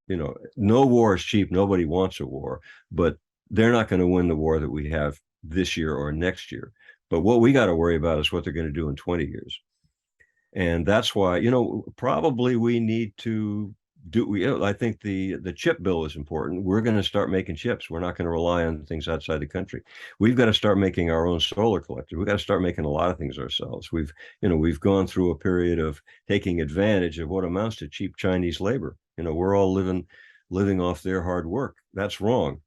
No war is cheap. Nobody wants a war. But they're not going to win the war that we have this year or next year. But what we got to worry about is what they're going to do in 20 years. And that's why, probably we need to I think the chip bill is important. We're going to start making chips. We're not going to rely on things outside the country. We've got to start making our own solar collectors. We've got to start making a lot of things ourselves. We've gone through a period of taking advantage of what amounts to cheap Chinese labor. We're all living off their hard work. That's wrong.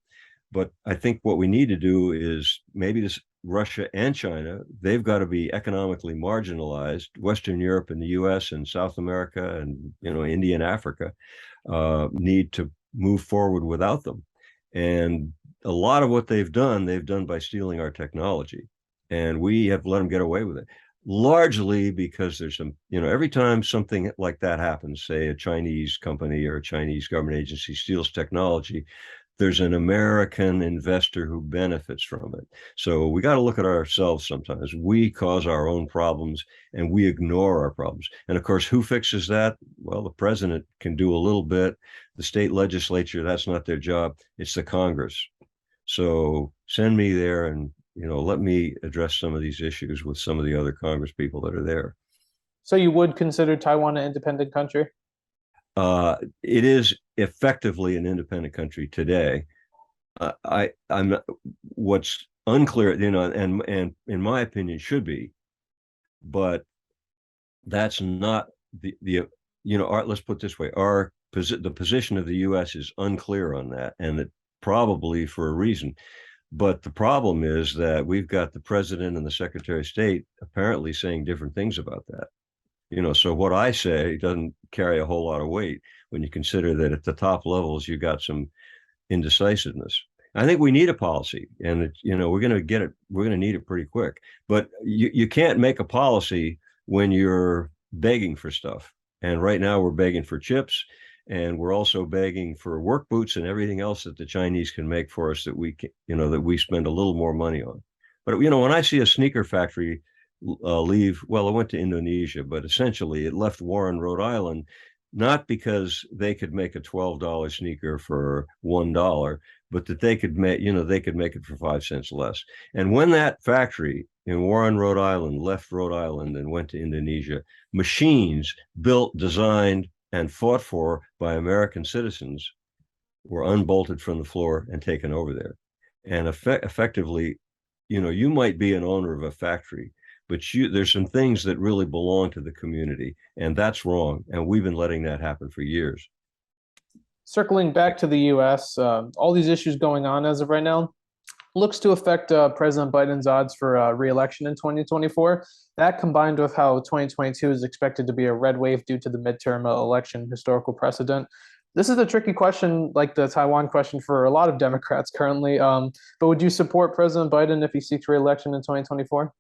But I think what we need to do is maybe this Russia and China, they've got to be economically marginalized. Western Europe and the US and South America and, India and Africa need to move forward without them. And a lot of what they've done by stealing our technology. And we have let them get away with it. Largely because there's some, every time something like that happens, say a Chinese company or a Chinese government agency steals technology, there's an American investor who benefits from it. So we got to look at ourselves sometimes. We cause our own problems and we ignore our problems. And of course, who fixes that? Well, the president can do a little bit. The state legislature, that's not their job. It's the Congress. So send me there and, let me address some of these issues with some of the other Congress people that are there. So you would consider Taiwan an independent country? It is effectively an independent country today. I'm not, what's unclear, and in my opinion should be, but that's not let's put it this way, the position of the U.S. is unclear on that, and it probably for a reason. But the problem is that we've got the president and the Secretary of State apparently saying different things about that. So what I say doesn't carry a whole lot of weight when you consider that at the top levels, you got some indecisiveness. I think we need a policy, and we're going to get it. We're going to need it pretty quick. But you can't make a policy when you're begging for stuff. And right now we're begging for chips, And we're also begging for work boots and everything else that the Chinese can make for us that we can, that we spend a little more money on. But, when I see a sneaker factory leave, well, it went to Indonesia, but essentially it left Warren, Rhode Island, not because they could make a $12 sneaker for $1, but that they could make, they could make it for 5 cents less. And when that factory in Warren, Rhode Island left Rhode Island and went to Indonesia, machines built, designed, and fought for by American citizens were unbolted from the floor and taken over there. And effectively, you might be an owner of a factory, but there's some things that really belong to the community, and that's wrong. And we've been letting that happen for years. Circling back to the U.S., all these issues going on as of right now looks to affect President Biden's odds for re-election in 2024. That combined with how 2022 is expected to be a red wave due to the midterm election historical precedent. This is a tricky question, like the Taiwan question for a lot of Democrats currently. But would you support President Biden if he seeks re-election in 2024?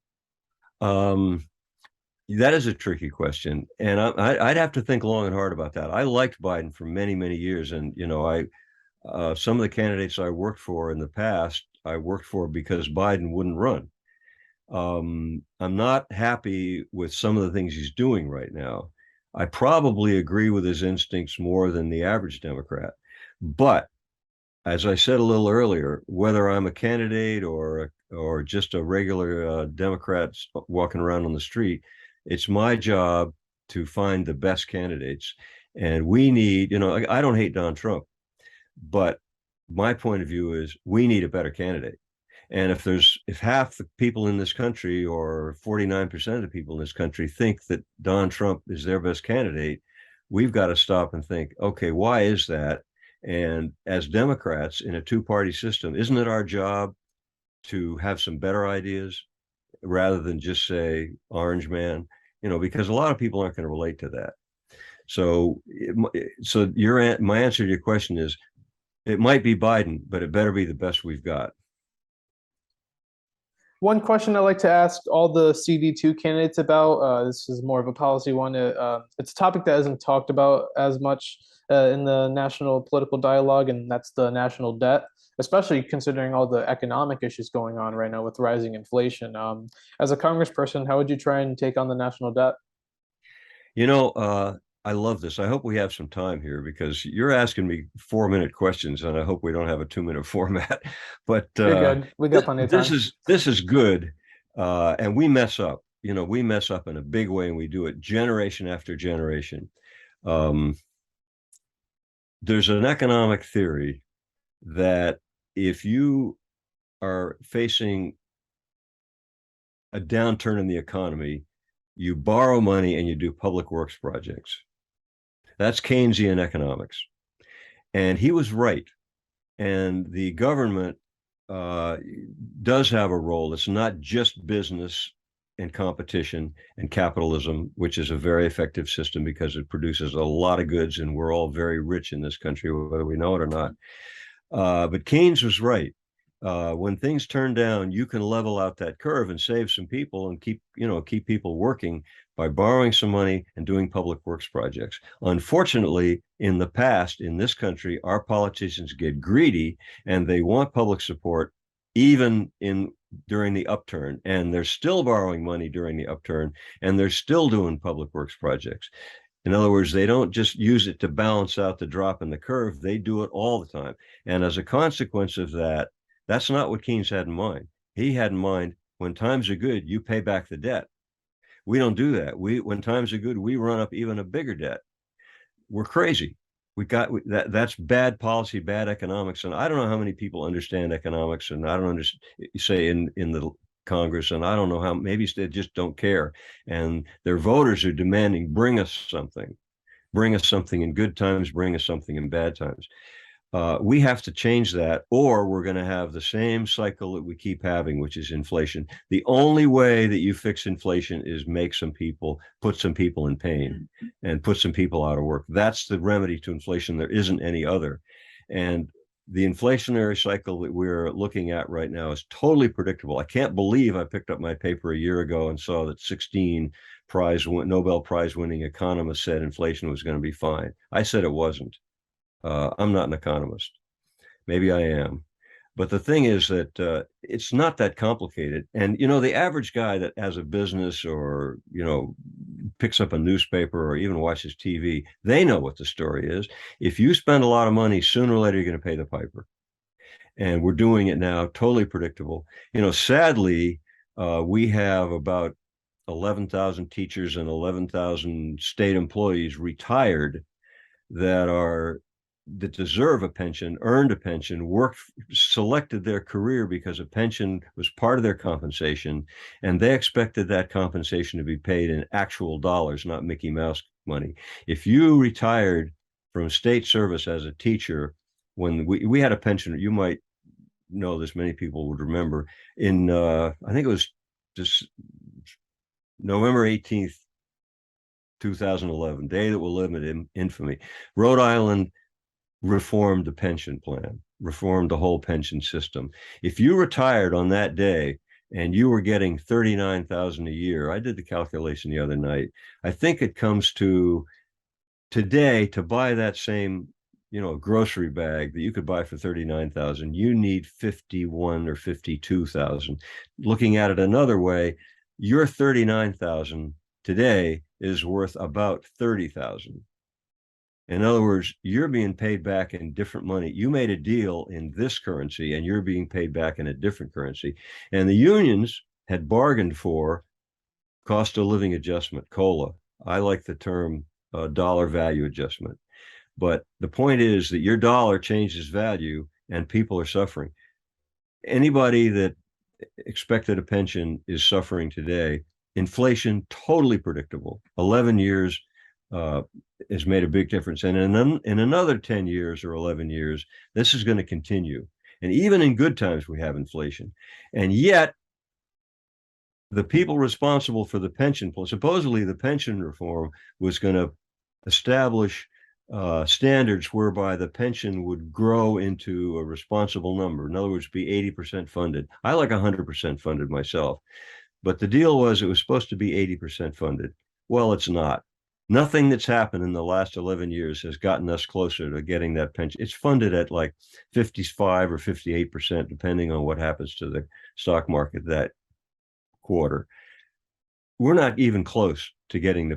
That is a tricky question, and I'd have to think long and hard about that. I liked Biden for many, many years, and some of the candidates I worked for in the past, I worked for because Biden wouldn't run. I'm not happy with some of the things he's doing right now. I probably agree with his instincts more than the average Democrat. But as I said a little earlier, whether I'm a candidate or just a regular Democrat walking around on the street, it's my job to find the best candidates. And we need, I don't hate Donald Trump, but my point of view is we need a better candidate. And if half the people in this country or 49% of the people in this country think that Donald Trump is their best candidate, we've got to stop and think, okay, why is that? And as Democrats in a two-party system, isn't it our job to have some better ideas rather than just say orange man? Because a lot of people aren't going to relate to that. So my answer to your question is, it might be Biden, but it better be the best we've got. One question I like to ask all the CD2 candidates about, this is more of a policy one. It's a topic that isn't talked about as much in the national political dialogue, and that's the national debt, especially considering all the economic issues going on right now with rising inflation. As a congressperson, how would you try and take on the national debt? I love this. I hope we have some time here because you're asking me 4-minute questions, and I hope we don't have a 2-minute format. But you're good. We got plenty of time. This is good, and we mess up. We mess up in a big way, and we do it generation after generation. There's an economic theory that if you are facing a downturn in the economy, you borrow money and you do public works projects. That's Keynesian economics. And he was right. And the government does have a role. It's not just business and competition and capitalism, which is a very effective system because it produces a lot of goods, and we're all very rich in this country, whether we know it or not. But Keynes was right. When things turn down, you can level out that curve and save some people and keep people working by borrowing some money and doing public works projects. Unfortunately, in the past, in this country, our politicians get greedy and they want public support even during the upturn, and they're still borrowing money during the upturn, and they're still doing public works projects. In other words, they don't just use it to balance out the drop in the curve, they do it all the time. And as a consequence of that, that's not what Keynes had in mind. He had in mind, when times are good, you pay back the debt. We don't do that. When times are good, we run up even a bigger debt. We're crazy. That's bad policy, bad economics. And I don't know how many people understand economics, and I don't understand, say in the Congress, and I don't know how, maybe they just don't care. And their voters are demanding, bring us something in good times, bring us something in bad times. We have to change that, or we're going to have the same cycle that we keep having, which is inflation. The only way that you fix inflation is put some people in pain and put some people out of work. That's the remedy to inflation. There isn't any other. And the inflationary cycle that we're looking at right now is totally predictable. I can't believe I picked up my paper a year ago and saw that 16 Nobel Prize winning economists said inflation was going to be fine. I said it wasn't. I'm not an economist. Maybe I am. But the thing is that it's not that complicated. And, the average guy that has a business or, picks up a newspaper or even watches TV, they know what the story is. If you spend a lot of money, sooner or later, you're going to pay the piper. And we're doing it now, totally predictable. Sadly, we have about 11,000 teachers and 11,000 state employees retired that deserve a pension, earned a pension, selected their career because a pension was part of their compensation, and they expected that compensation to be paid in actual dollars, not Mickey Mouse money. If you retired from state service as a teacher, when we had a pension, you might know this, many people would remember, in I think it was just November 18th, 2011, day that will live in infamy, Rhode Island reformed the pension plan, reformed the whole pension system. If you retired on that day and you were getting $39,000 a year, I did the calculation the other night. I think it comes to today, to buy that same, grocery bag that you could buy for $39,000, you need 51 or 52,000. Looking at it another way, your $39,000 today is worth about 30,000. In other words, you're being paid back in different money. You made a deal in this currency and you're being paid back in a different currency. And the unions had bargained for cost of living adjustment, COLA. I like the term dollar value adjustment. But the point is that your dollar changes value and people are suffering. Anybody that expected a pension is suffering today. Inflation, totally predictable. 11 years has made a big difference. And in another 10 years or 11 years, this is going to continue. And even in good times, we have inflation. And yet, the people responsible for the pension, supposedly the pension reform was going to establish standards whereby the pension would grow into a responsible number. In other words, be 80% funded. I like 100% funded myself. But the deal was it was supposed to be 80% funded. Well, it's not. Nothing that's happened in the last 11 years has gotten us closer to getting that pension. It's funded at like 55 or 58%, depending on what happens to the stock market that quarter. We're not even close to getting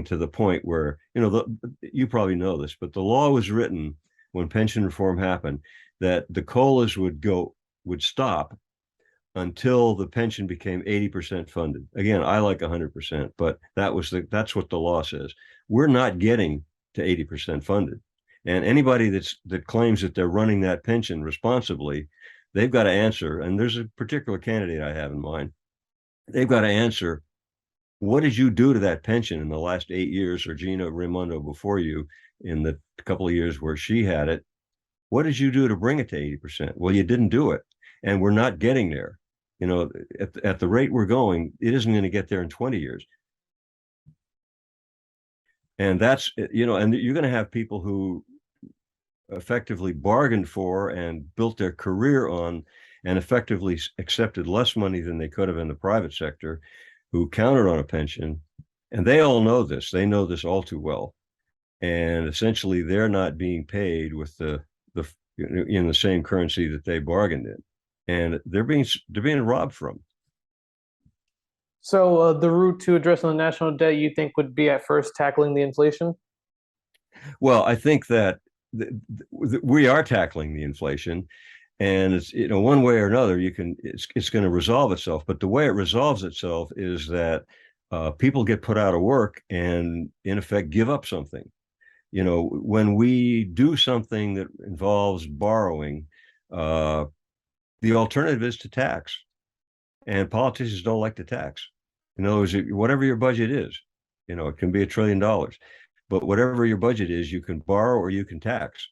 to the point where, you probably know this, but the law was written when pension reform happened that the COLAs would stop until the pension became 80% funded. Again, I like 100%, but that's what the law says. We're not getting to 80% funded. And anybody that claims that they're running that pension responsibly, they've got to answer, and there's a particular candidate I have in mind. They've got to answer, what did you do to that pension in the last 8 years, or Gina Raimondo before you in the couple of years where she had it? What did you do to bring it to 80%? Well, you didn't do it. And we're not getting there. At the rate we're going, it isn't going to get there in 20 years. And that's, and you're going to have people who effectively bargained for and built their career on and effectively accepted less money than they could have in the private sector, who counted on a pension. And they all know this. They know this all too well. And essentially, they're not being paid with in the same currency that they bargained in. And they're being robbed from. So the route to addressing the national debt, you think, would be at first tackling the inflation? Well, I think that we are tackling the inflation, and it's one way or another it's going to resolve itself. But the way it resolves itself is that people get put out of work and in effect give up something. When we do something that involves borrowing, the alternative is to tax, and politicians don't like to tax. In other words, whatever your budget is, it can be $1 trillion, but whatever your budget is, you can borrow or you can tax.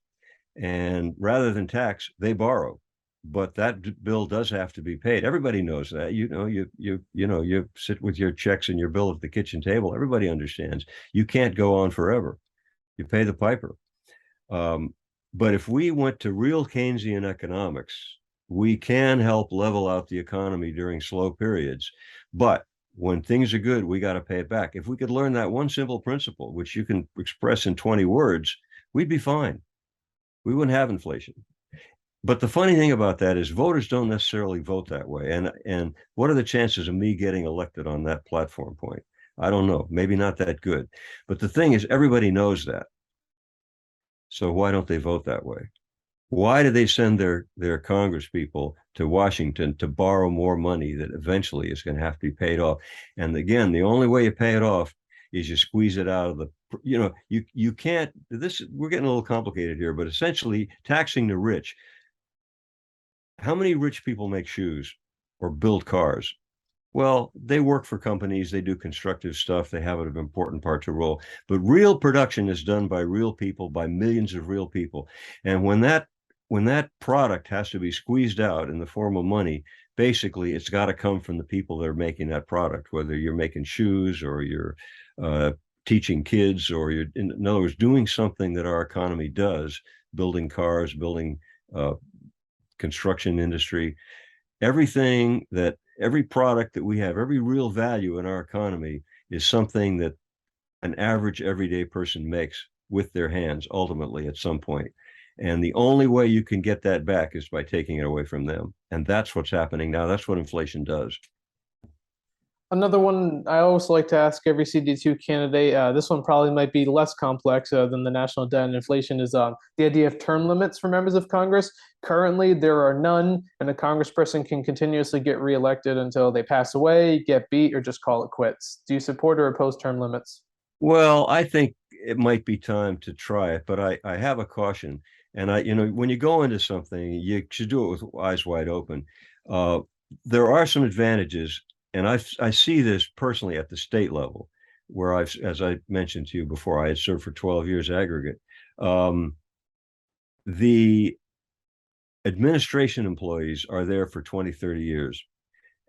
And rather than tax, they borrow. But that bill does have to be paid. Everybody knows that. You sit with your checks and your bill at the kitchen table. Everybody understands you can't go on forever. You pay the piper. But if we went to real Keynesian economics, we can help level out the economy during slow periods. But when things are good, we got to pay it back. If we could learn that one simple principle, which you can express in 20 words, we'd be fine. We wouldn't have inflation. But the funny thing about that is voters don't necessarily vote that way. And what are the chances of me getting elected on that platform point? I don't know. Maybe not that good. But the thing is, everybody knows that. So why don't they vote that way? Why do they send their Congress people to Washington to borrow more money that eventually is going to have to be paid off? And again, the only way you pay it off is you squeeze it out of the, you can't, we're getting a little complicated here, but essentially taxing the rich. How many rich people make shoes or build cars? Well, they work for companies, they do constructive stuff, they have an important part to roll. But real production is done by real people, by millions of real people. And when that product has to be squeezed out in the form of money, basically it's got to come from the people that are making that product, whether you're making shoes or you're teaching kids, or you're, in other words, doing something that our economy does, building cars, building construction industry, every product that we have, every real value in our economy is something that an average everyday person makes with their hands ultimately at some point. And the only way you can get that back is by taking it away from them. And that's what's happening now. That's what inflation does. Another one I always like to ask every CD2 candidate, this one probably might be less complex than the national debt and inflation, is the idea of term limits for members of Congress. Currently, there are none, and a congressperson can continuously get reelected until they pass away, get beat, or just call it quits. Do you support or oppose term limits? Well, I think it might be time to try it, but I have a caution. And when you go into something, you should do it with eyes wide open. Uh, there are some advantages, and I see this personally at the state level, where as I mentioned to you before, I had served for 12 years aggregate. The administration employees are there for 20, 30 years,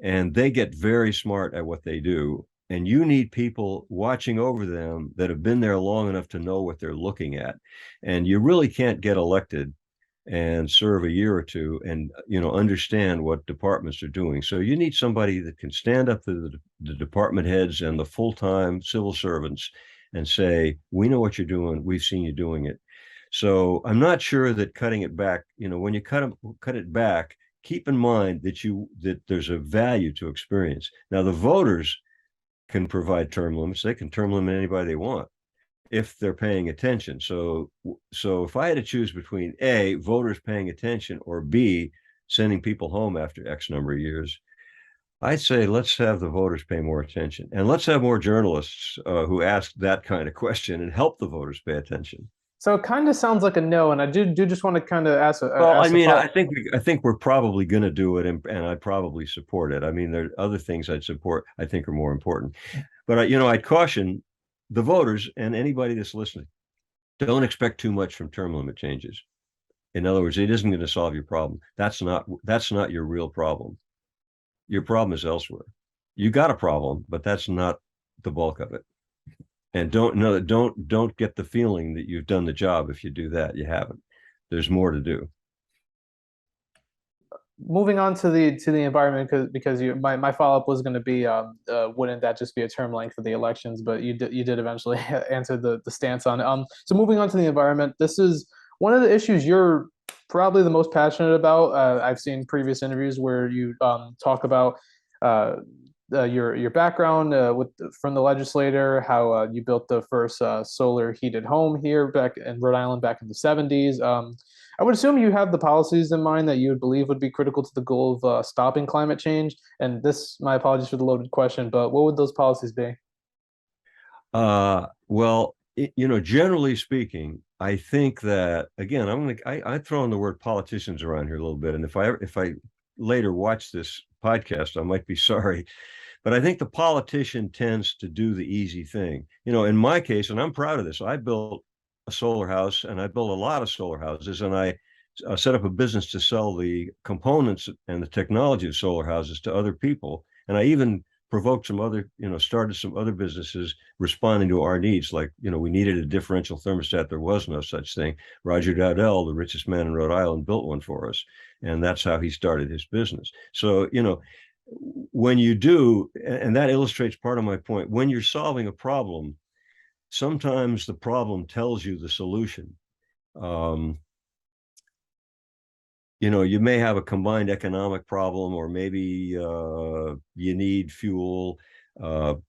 and they get very smart at what they do. And you need people watching over them that have been there long enough to know what they're looking at. And you really can't get elected and serve a year or two and understand what departments are doing. So you need somebody that can stand up to the department heads and the full-time civil servants and say, we know what you're doing, we've seen you doing it. So I'm not sure that cutting it back, when you cut it back, keep in mind that there's a value to experience. Now the voters can provide term limits. They can term limit anybody they want if they're paying attention. So if I had to choose between A, voters paying attention, or B, sending people home after X number of years, I'd say let's have the voters pay more attention, and let's have more journalists who ask that kind of question and help the voters pay attention. So it kind of sounds like a no, and I do just want to kind of ask. Well, I mean, I think we're probably going to do it, and I'd probably support it. I mean, there are other things I'd support I think are more important, but I'd caution the voters and anybody that's listening: don't expect too much from term limit changes. In other words, it isn't going to solve your problem. That's not your real problem. Your problem is elsewhere. You got a problem, but that's not the bulk of it. And don't get the feeling that you've done the job if you do that. You haven't. There's more to do. Moving on to the environment, because my follow-up was going to be wouldn't that just be a term length for the elections, but you did eventually answer the stance on it. So moving on to the environment, this is one of the issues you're probably the most passionate about. I've seen previous interviews where you talk about your background from the legislator, how you built the first solar heated home here back in Rhode Island back in the 70s. I would assume you have the policies in mind that you would believe would be critical to the goal of stopping climate change. And my apologies for the loaded question, but what would those policies be? Well, generally speaking, I think that, again, I throw in the word politicians around here a little bit, and if I later watch this podcast, I might be sorry. But I think the politician tends to do the easy thing. In my case, and I'm proud of this, I built a solar house, and I built a lot of solar houses, and I set up a business to sell the components and the technology of solar houses to other people. And I even provoked some other, started some other businesses responding to our needs. Like, we needed a differential thermostat. There was no such thing. Roger Dowdell, the richest man in Rhode Island, built one for us. And that's how he started his business. So, when you do, and that illustrates part of my point, when you're solving a problem, sometimes the problem tells you the solution. You may have a combined economic problem, or maybe you need fuel. The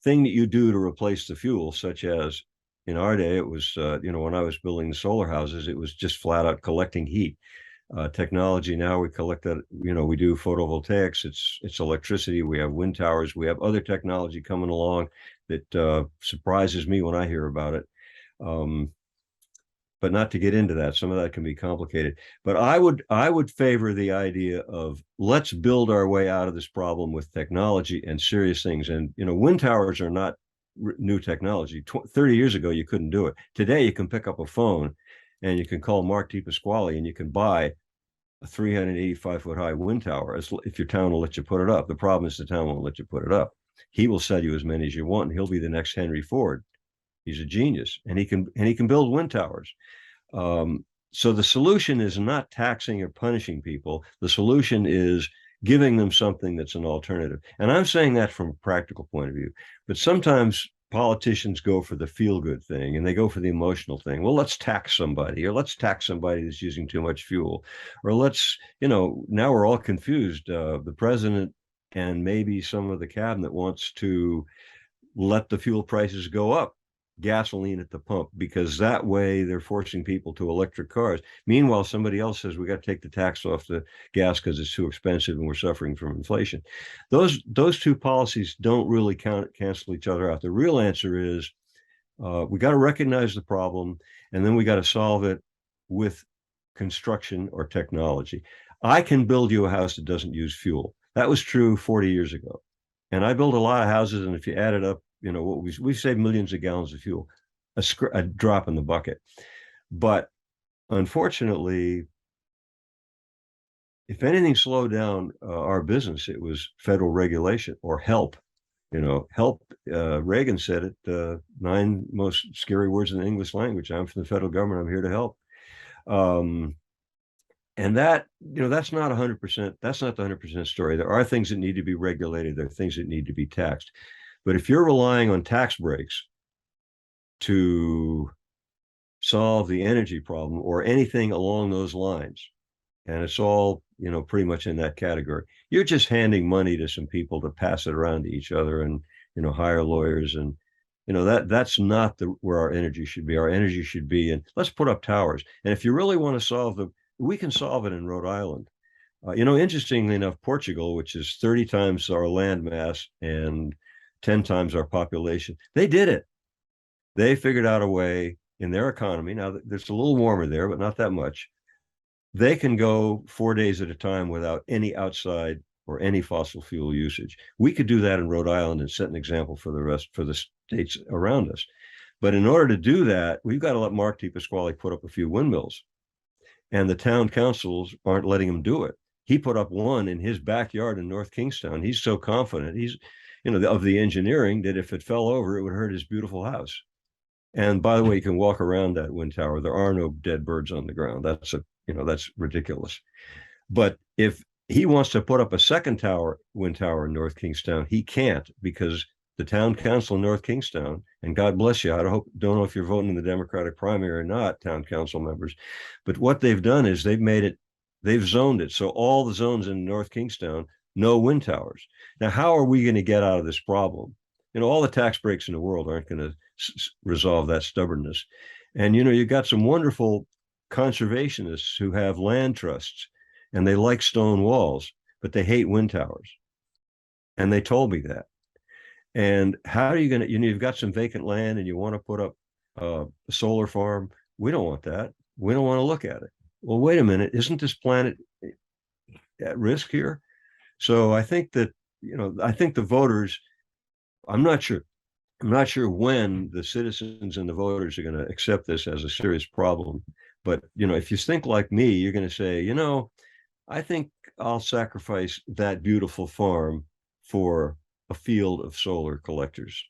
thing that you do to replace the fuel, such as in our day, it was, when I was building the solar houses, it was just flat out collecting heat. Technology now, we collect that, we do photovoltaics, it's electricity, we have wind towers, we have other technology coming along that surprises me when I hear about it. But not to get into that, some of that can be complicated. But I would favor the idea of, let's build our way out of this problem with technology and serious things. And wind towers are not new technology. 30 years ago, you couldn't do it. Today, you can pick up a phone and you can call Mark DiPasquale and you can buy a 385-foot high wind tower if your town will let you put it up. The problem is the town won't let you put it up. He will sell you as many as you want, and he'll be the next Henry Ford. He's a genius, and he can build wind towers. So the solution is not taxing or punishing people. The solution is giving them something that's an alternative. And I'm saying that from a practical point of view. But sometimes politicians go for the feel-good thing, and they go for the emotional thing. Well, let's tax somebody, or let's tax somebody that's using too much fuel, or let's, now we're all confused. The president and maybe some of the cabinet wants to let the fuel prices go up, gasoline at the pump, because that way they're forcing people to electric cars. Meanwhile, somebody else says we got to take the tax off the gas because it's too expensive and we're suffering from inflation. Those two policies don't really cancel each other out. The real answer is we got to recognize the problem, and then we got to solve it with construction or technology. I can build you a house that doesn't use fuel. That was true 40 years ago. And I built a lot of houses, and if you add it up, what we've saved millions of gallons of fuel, a drop in the bucket. But unfortunately, if anything slowed down our business, it was federal regulation or help. Help. Reagan said it, 9 most scary words in the English language. I'm from the federal government. I'm here to help. And that, that's not 100%. That's not the 100% story. There are things that need to be regulated. There are things that need to be taxed. But if you're relying on tax breaks to solve the energy problem or anything along those lines, and it's all, pretty much in that category, you're just handing money to some people to pass it around to each other and, hire lawyers. And, that's not where our energy should be. Our energy should be, and let's put up towers. And if you really want to solve we can solve it in Rhode Island. Interestingly enough, Portugal, which is 30 times our land mass and 10 times our population, they did it. They figured out a way in their economy. Now, there's a little warmer there, but not that much. They can go 4 days at a time without any outside or any fossil fuel usage. We could do that in Rhode Island and set an example for the states around us. But in order to do that, we've got to let Mark DiPasquale put up a few windmills. And the town councils aren't letting him do it. He put up one in his backyard in North Kingstown. He's so confident. He's of the engineering that if it fell over, it would hurt his beautiful house. And by the way, you can walk around that wind tower. There are no dead birds on the ground. That's ridiculous. But if he wants to put up a second wind tower in North Kingstown, he can't, because the town council in North Kingstown, and God bless you, don't know if you're voting in the Democratic primary or not, town council members, but what they've done is they've zoned it. So all the zones in North Kingstown, no wind towers. Now, how are we going to get out of this problem? All the tax breaks in the world aren't going to resolve that stubbornness. And, you've got some wonderful conservationists who have land trusts, and they like stone walls, but they hate wind towers. And they told me that. And how are you going to, you've got some vacant land and you want to put up a solar farm. We don't want that. We don't want to look at it. Well, wait a minute. Isn't this planet at risk here? So I think that, I think the voters, I'm not sure when the citizens and the voters are going to accept this as a serious problem. But, if you think like me, you're going to say, I think I'll sacrifice that beautiful farm for a field of solar collectors.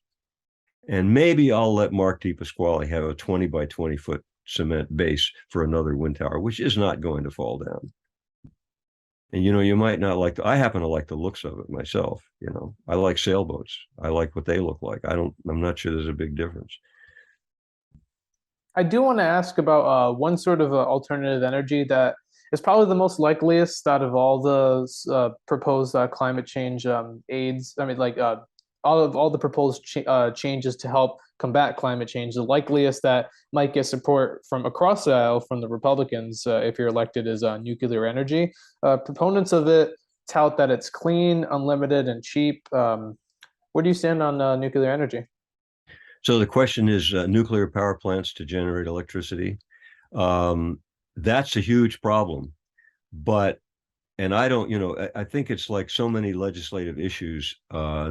And maybe I'll let Mark DiPasquale have a 20 by 20 foot cement base for another wind tower, which is not going to fall down. And, you might not like, I happen to like the looks of it myself. I like sailboats. I like what they look like. I'm not sure there's a big difference. I do want to ask about one sort of alternative energy that is probably the most likeliest out of all the proposed climate change aids. I mean, like all the proposed changes to help combat climate change. The likeliest that might get support from across the aisle from the Republicans if you're elected is nuclear energy. Proponents of it tout that it's clean, unlimited, and cheap. Where do you stand on nuclear energy? So the question is nuclear power plants to generate electricity. That's a huge problem. But, and I don't, I think it's like so many legislative issues.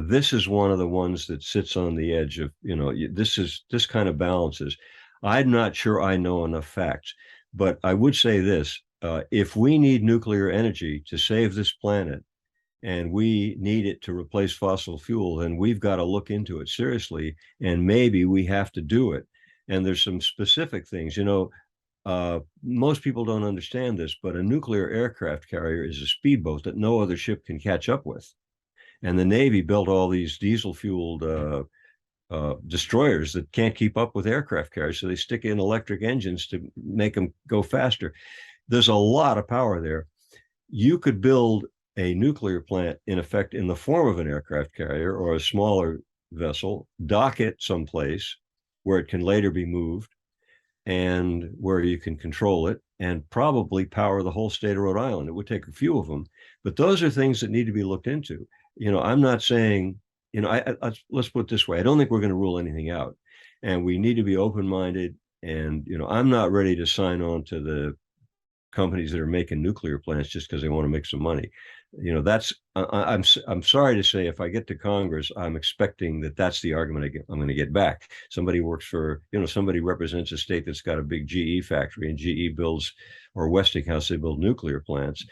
This is one of the ones that sits on the edge of, this kind of balances. I'm not sure I know enough facts, but I would say this. If we need nuclear energy to save this planet, and we need it to replace fossil fuel, then we've got to look into it seriously, and maybe we have to do it. And there's some specific things, most people don't understand this, but a nuclear aircraft carrier is a speedboat that no other ship can catch up with. And the Navy built all these diesel-fueled destroyers that can't keep up with aircraft carriers, so they stick in electric engines to make them go faster. There's a lot of power there. You could build a nuclear plant, in effect, in the form of an aircraft carrier or a smaller vessel, dock it someplace where it can later be moved and where you can control it, and probably power the whole state of Rhode Island. It would take a few of them, but those are things that need to be looked into. I'm not saying, let's put it this way. I don't think we're going to rule anything out, and we need to be open-minded. And, I'm not ready to sign on to the companies that are making nuclear plants just because they want to make some money. I'm sorry to say, if I get to Congress, I'm expecting that's the argument I'm going to get back. Somebody works for, somebody represents a state that's got a big GE factory, and GE builds, or Westinghouse, they build nuclear plants.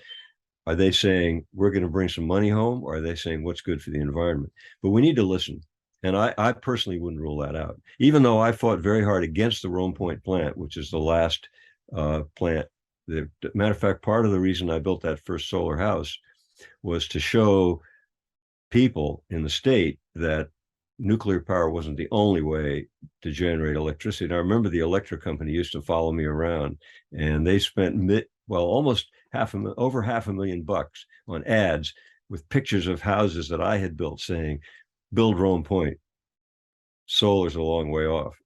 Are they saying we're going to bring some money home, or are they saying what's good for the environment? But we need to listen. And I personally wouldn't rule that out, even though I fought very hard against the Rome Point plant, which is the last plant. Matter of fact, part of the reason I built that first solar house was to show people in the state that nuclear power wasn't the only way to generate electricity. And I remember the electric company used to follow me around, and they spent almost over $500,000 on ads with pictures of houses that I had built saying, "Build Rome Point. Solar's a long way off."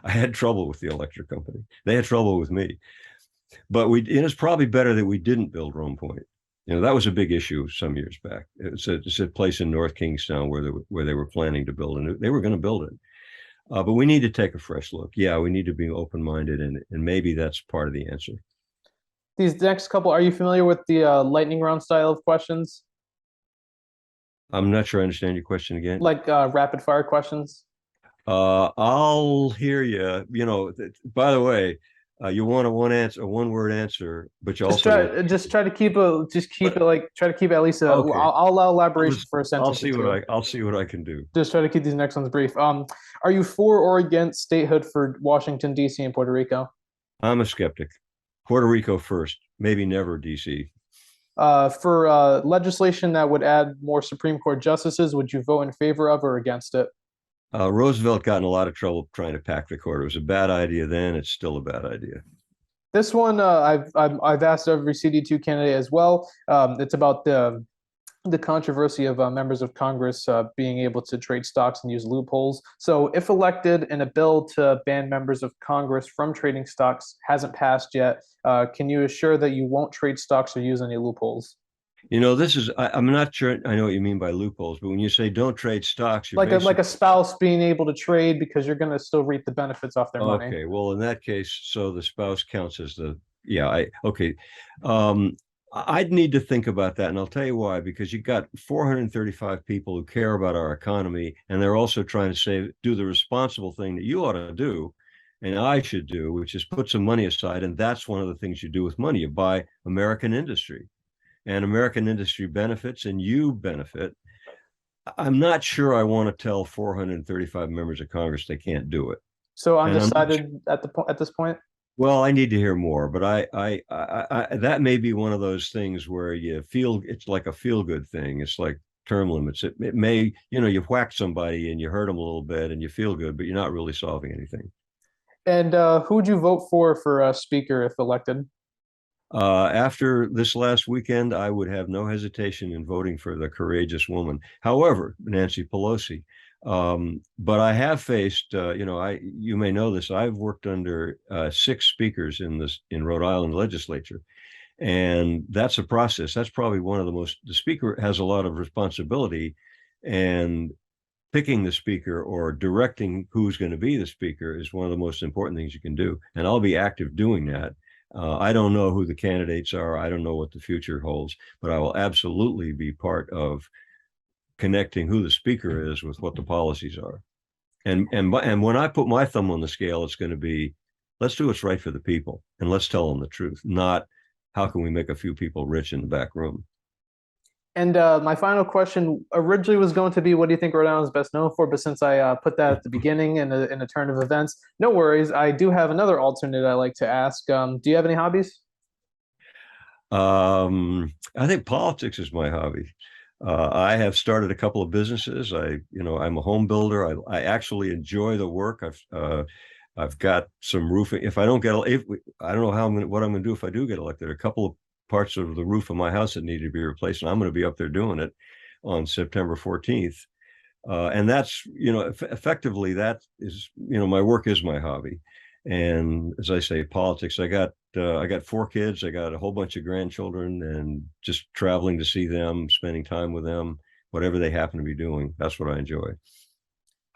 I had trouble with the electric company. They had trouble with me. But it's probably better that we didn't build Rome Point. That was a big issue some years back. It's a place in North Kingstown where they were planning to build, and they were going to build it. But we need to take a fresh look. Yeah, we need to be open-minded, and maybe that's part of the answer. These next couple, are you familiar with the lightning round style of questions? I'm not sure I understand your question again. Like rapid fire questions? I'll hear you. By the way, you want a one-word answer, but you just try to keep it at least okay. I'll allow elaboration for a sentence. I'll see what I can do. Just try to keep these next ones brief. Are you for or against statehood for Washington, D.C. and Puerto Rico? I'm a skeptic. Puerto Rico first, maybe never D.C. For legislation that would add more Supreme Court justices, would you vote in favor of or against it? Roosevelt got in a lot of trouble trying to pack the court. It was a bad idea then. It's still a bad idea. This one, I've asked every CD2 candidate as well. It's about the controversy of members of Congress being able to trade stocks and use loopholes. So if elected and a bill to ban members of Congress from trading stocks hasn't passed yet, can you assure that you won't trade stocks or use any loopholes? I'm not sure I know what you mean by loopholes, but when you say don't trade stocks, you're like a spouse being able to trade because you're going to still reap the benefits off their money. Okay, well, in that case, so the spouse counts as okay. I'd need to think about that, and I'll tell you why. Because you've got 435 people who care about our economy, and they're also trying to do the responsible thing that you ought to do, and I should do, which is put some money aside. And that's one of the things you do with money. You buy American industry. and American industry benefits and you benefit, I'm not sure I want to tell 435 members of Congress they can't do it. So And I'm not undecided at this point. well, I need to hear more, but that may be one of those things where you feel it's like a feel good thing. It's like term limits. It may, you whack somebody and you hurt them a little bit and you feel good, but you're not really solving anything. And who would you vote for speaker if elected? After this last weekend, I would have no hesitation in voting for the courageous woman. However, Nancy Pelosi. But I have faced, you may know this. I've worked under 6 speakers in Rhode Island legislature, and that's a process. That's probably one of the most. The speaker has a lot of responsibility, and picking the speaker or directing who's going to be the speaker is one of the most important things you can do. And I'll be active doing that. I don't know who the candidates are. I don't know what the future holds, but I will absolutely be part of connecting who the speaker is with what the policies are. And when I put my thumb on the scale, it's going to be, let's do what's right for the people and let's tell them the truth, not how can we make a few people rich in the back room. And my final question originally was going to be, what do you think Rhode Island is best known for? But since I put that at the beginning in a turn of events, no worries. I do have another alternate I like to ask. Do you have any hobbies? I think politics is my hobby. I have started a couple of businesses. I'm a home builder. I actually enjoy the work. I've got some roofing. If I don't get, I don't know what I'm going to do if I do get elected. A couple of parts of the roof of my house that need to be replaced, and I'm going to be up there doing it on September 14th. And that's, effectively that is, my work is my hobby. And as I say, politics, I got 4 kids, I got a whole bunch of grandchildren, and just traveling to see them, spending time with them, whatever they happen to be doing. That's what I enjoy.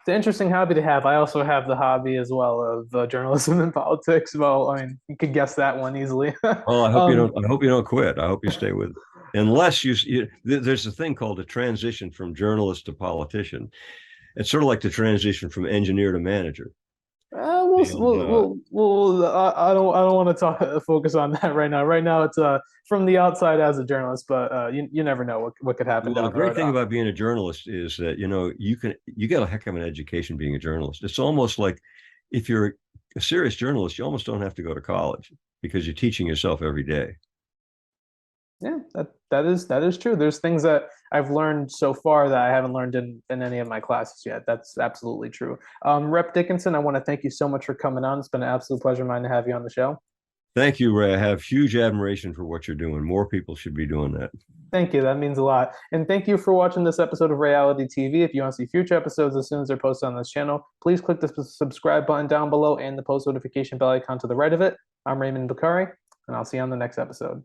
It's an interesting hobby to have. I also have the hobby as well of journalism and politics. Well, I mean, you could guess that one easily. Well, I hope you don't. I hope you don't quit. I hope you stay with it. Unless there's a thing called a transition from journalist to politician. It's sort of like the transition from engineer to manager. I don't want to focus on that right now. Right now, it's from the outside as a journalist, but you never know what could happen Well, the down the great road. thing about being a journalist is that you get a heck of an education being a journalist. It's almost like if you're a serious journalist, you almost don't have to go to college because you're teaching yourself every day. Yeah, that is true. There's things that I've learned so far that I haven't learned in any of my classes yet. That's absolutely true. Rep Dickinson, I want to thank you so much for coming on. It's been an absolute pleasure of mine to have you on the show. Thank you, Ray. I have huge admiration for what you're doing. More people should be doing that. Thank you. That means a lot. And thank you for watching this episode of Ray-ality TV. If you want to see future episodes as soon as they're posted on this channel, please click the subscribe button down below and the post notification bell icon to the right of it. I'm Raymond Bakari, and I'll see you on the next episode.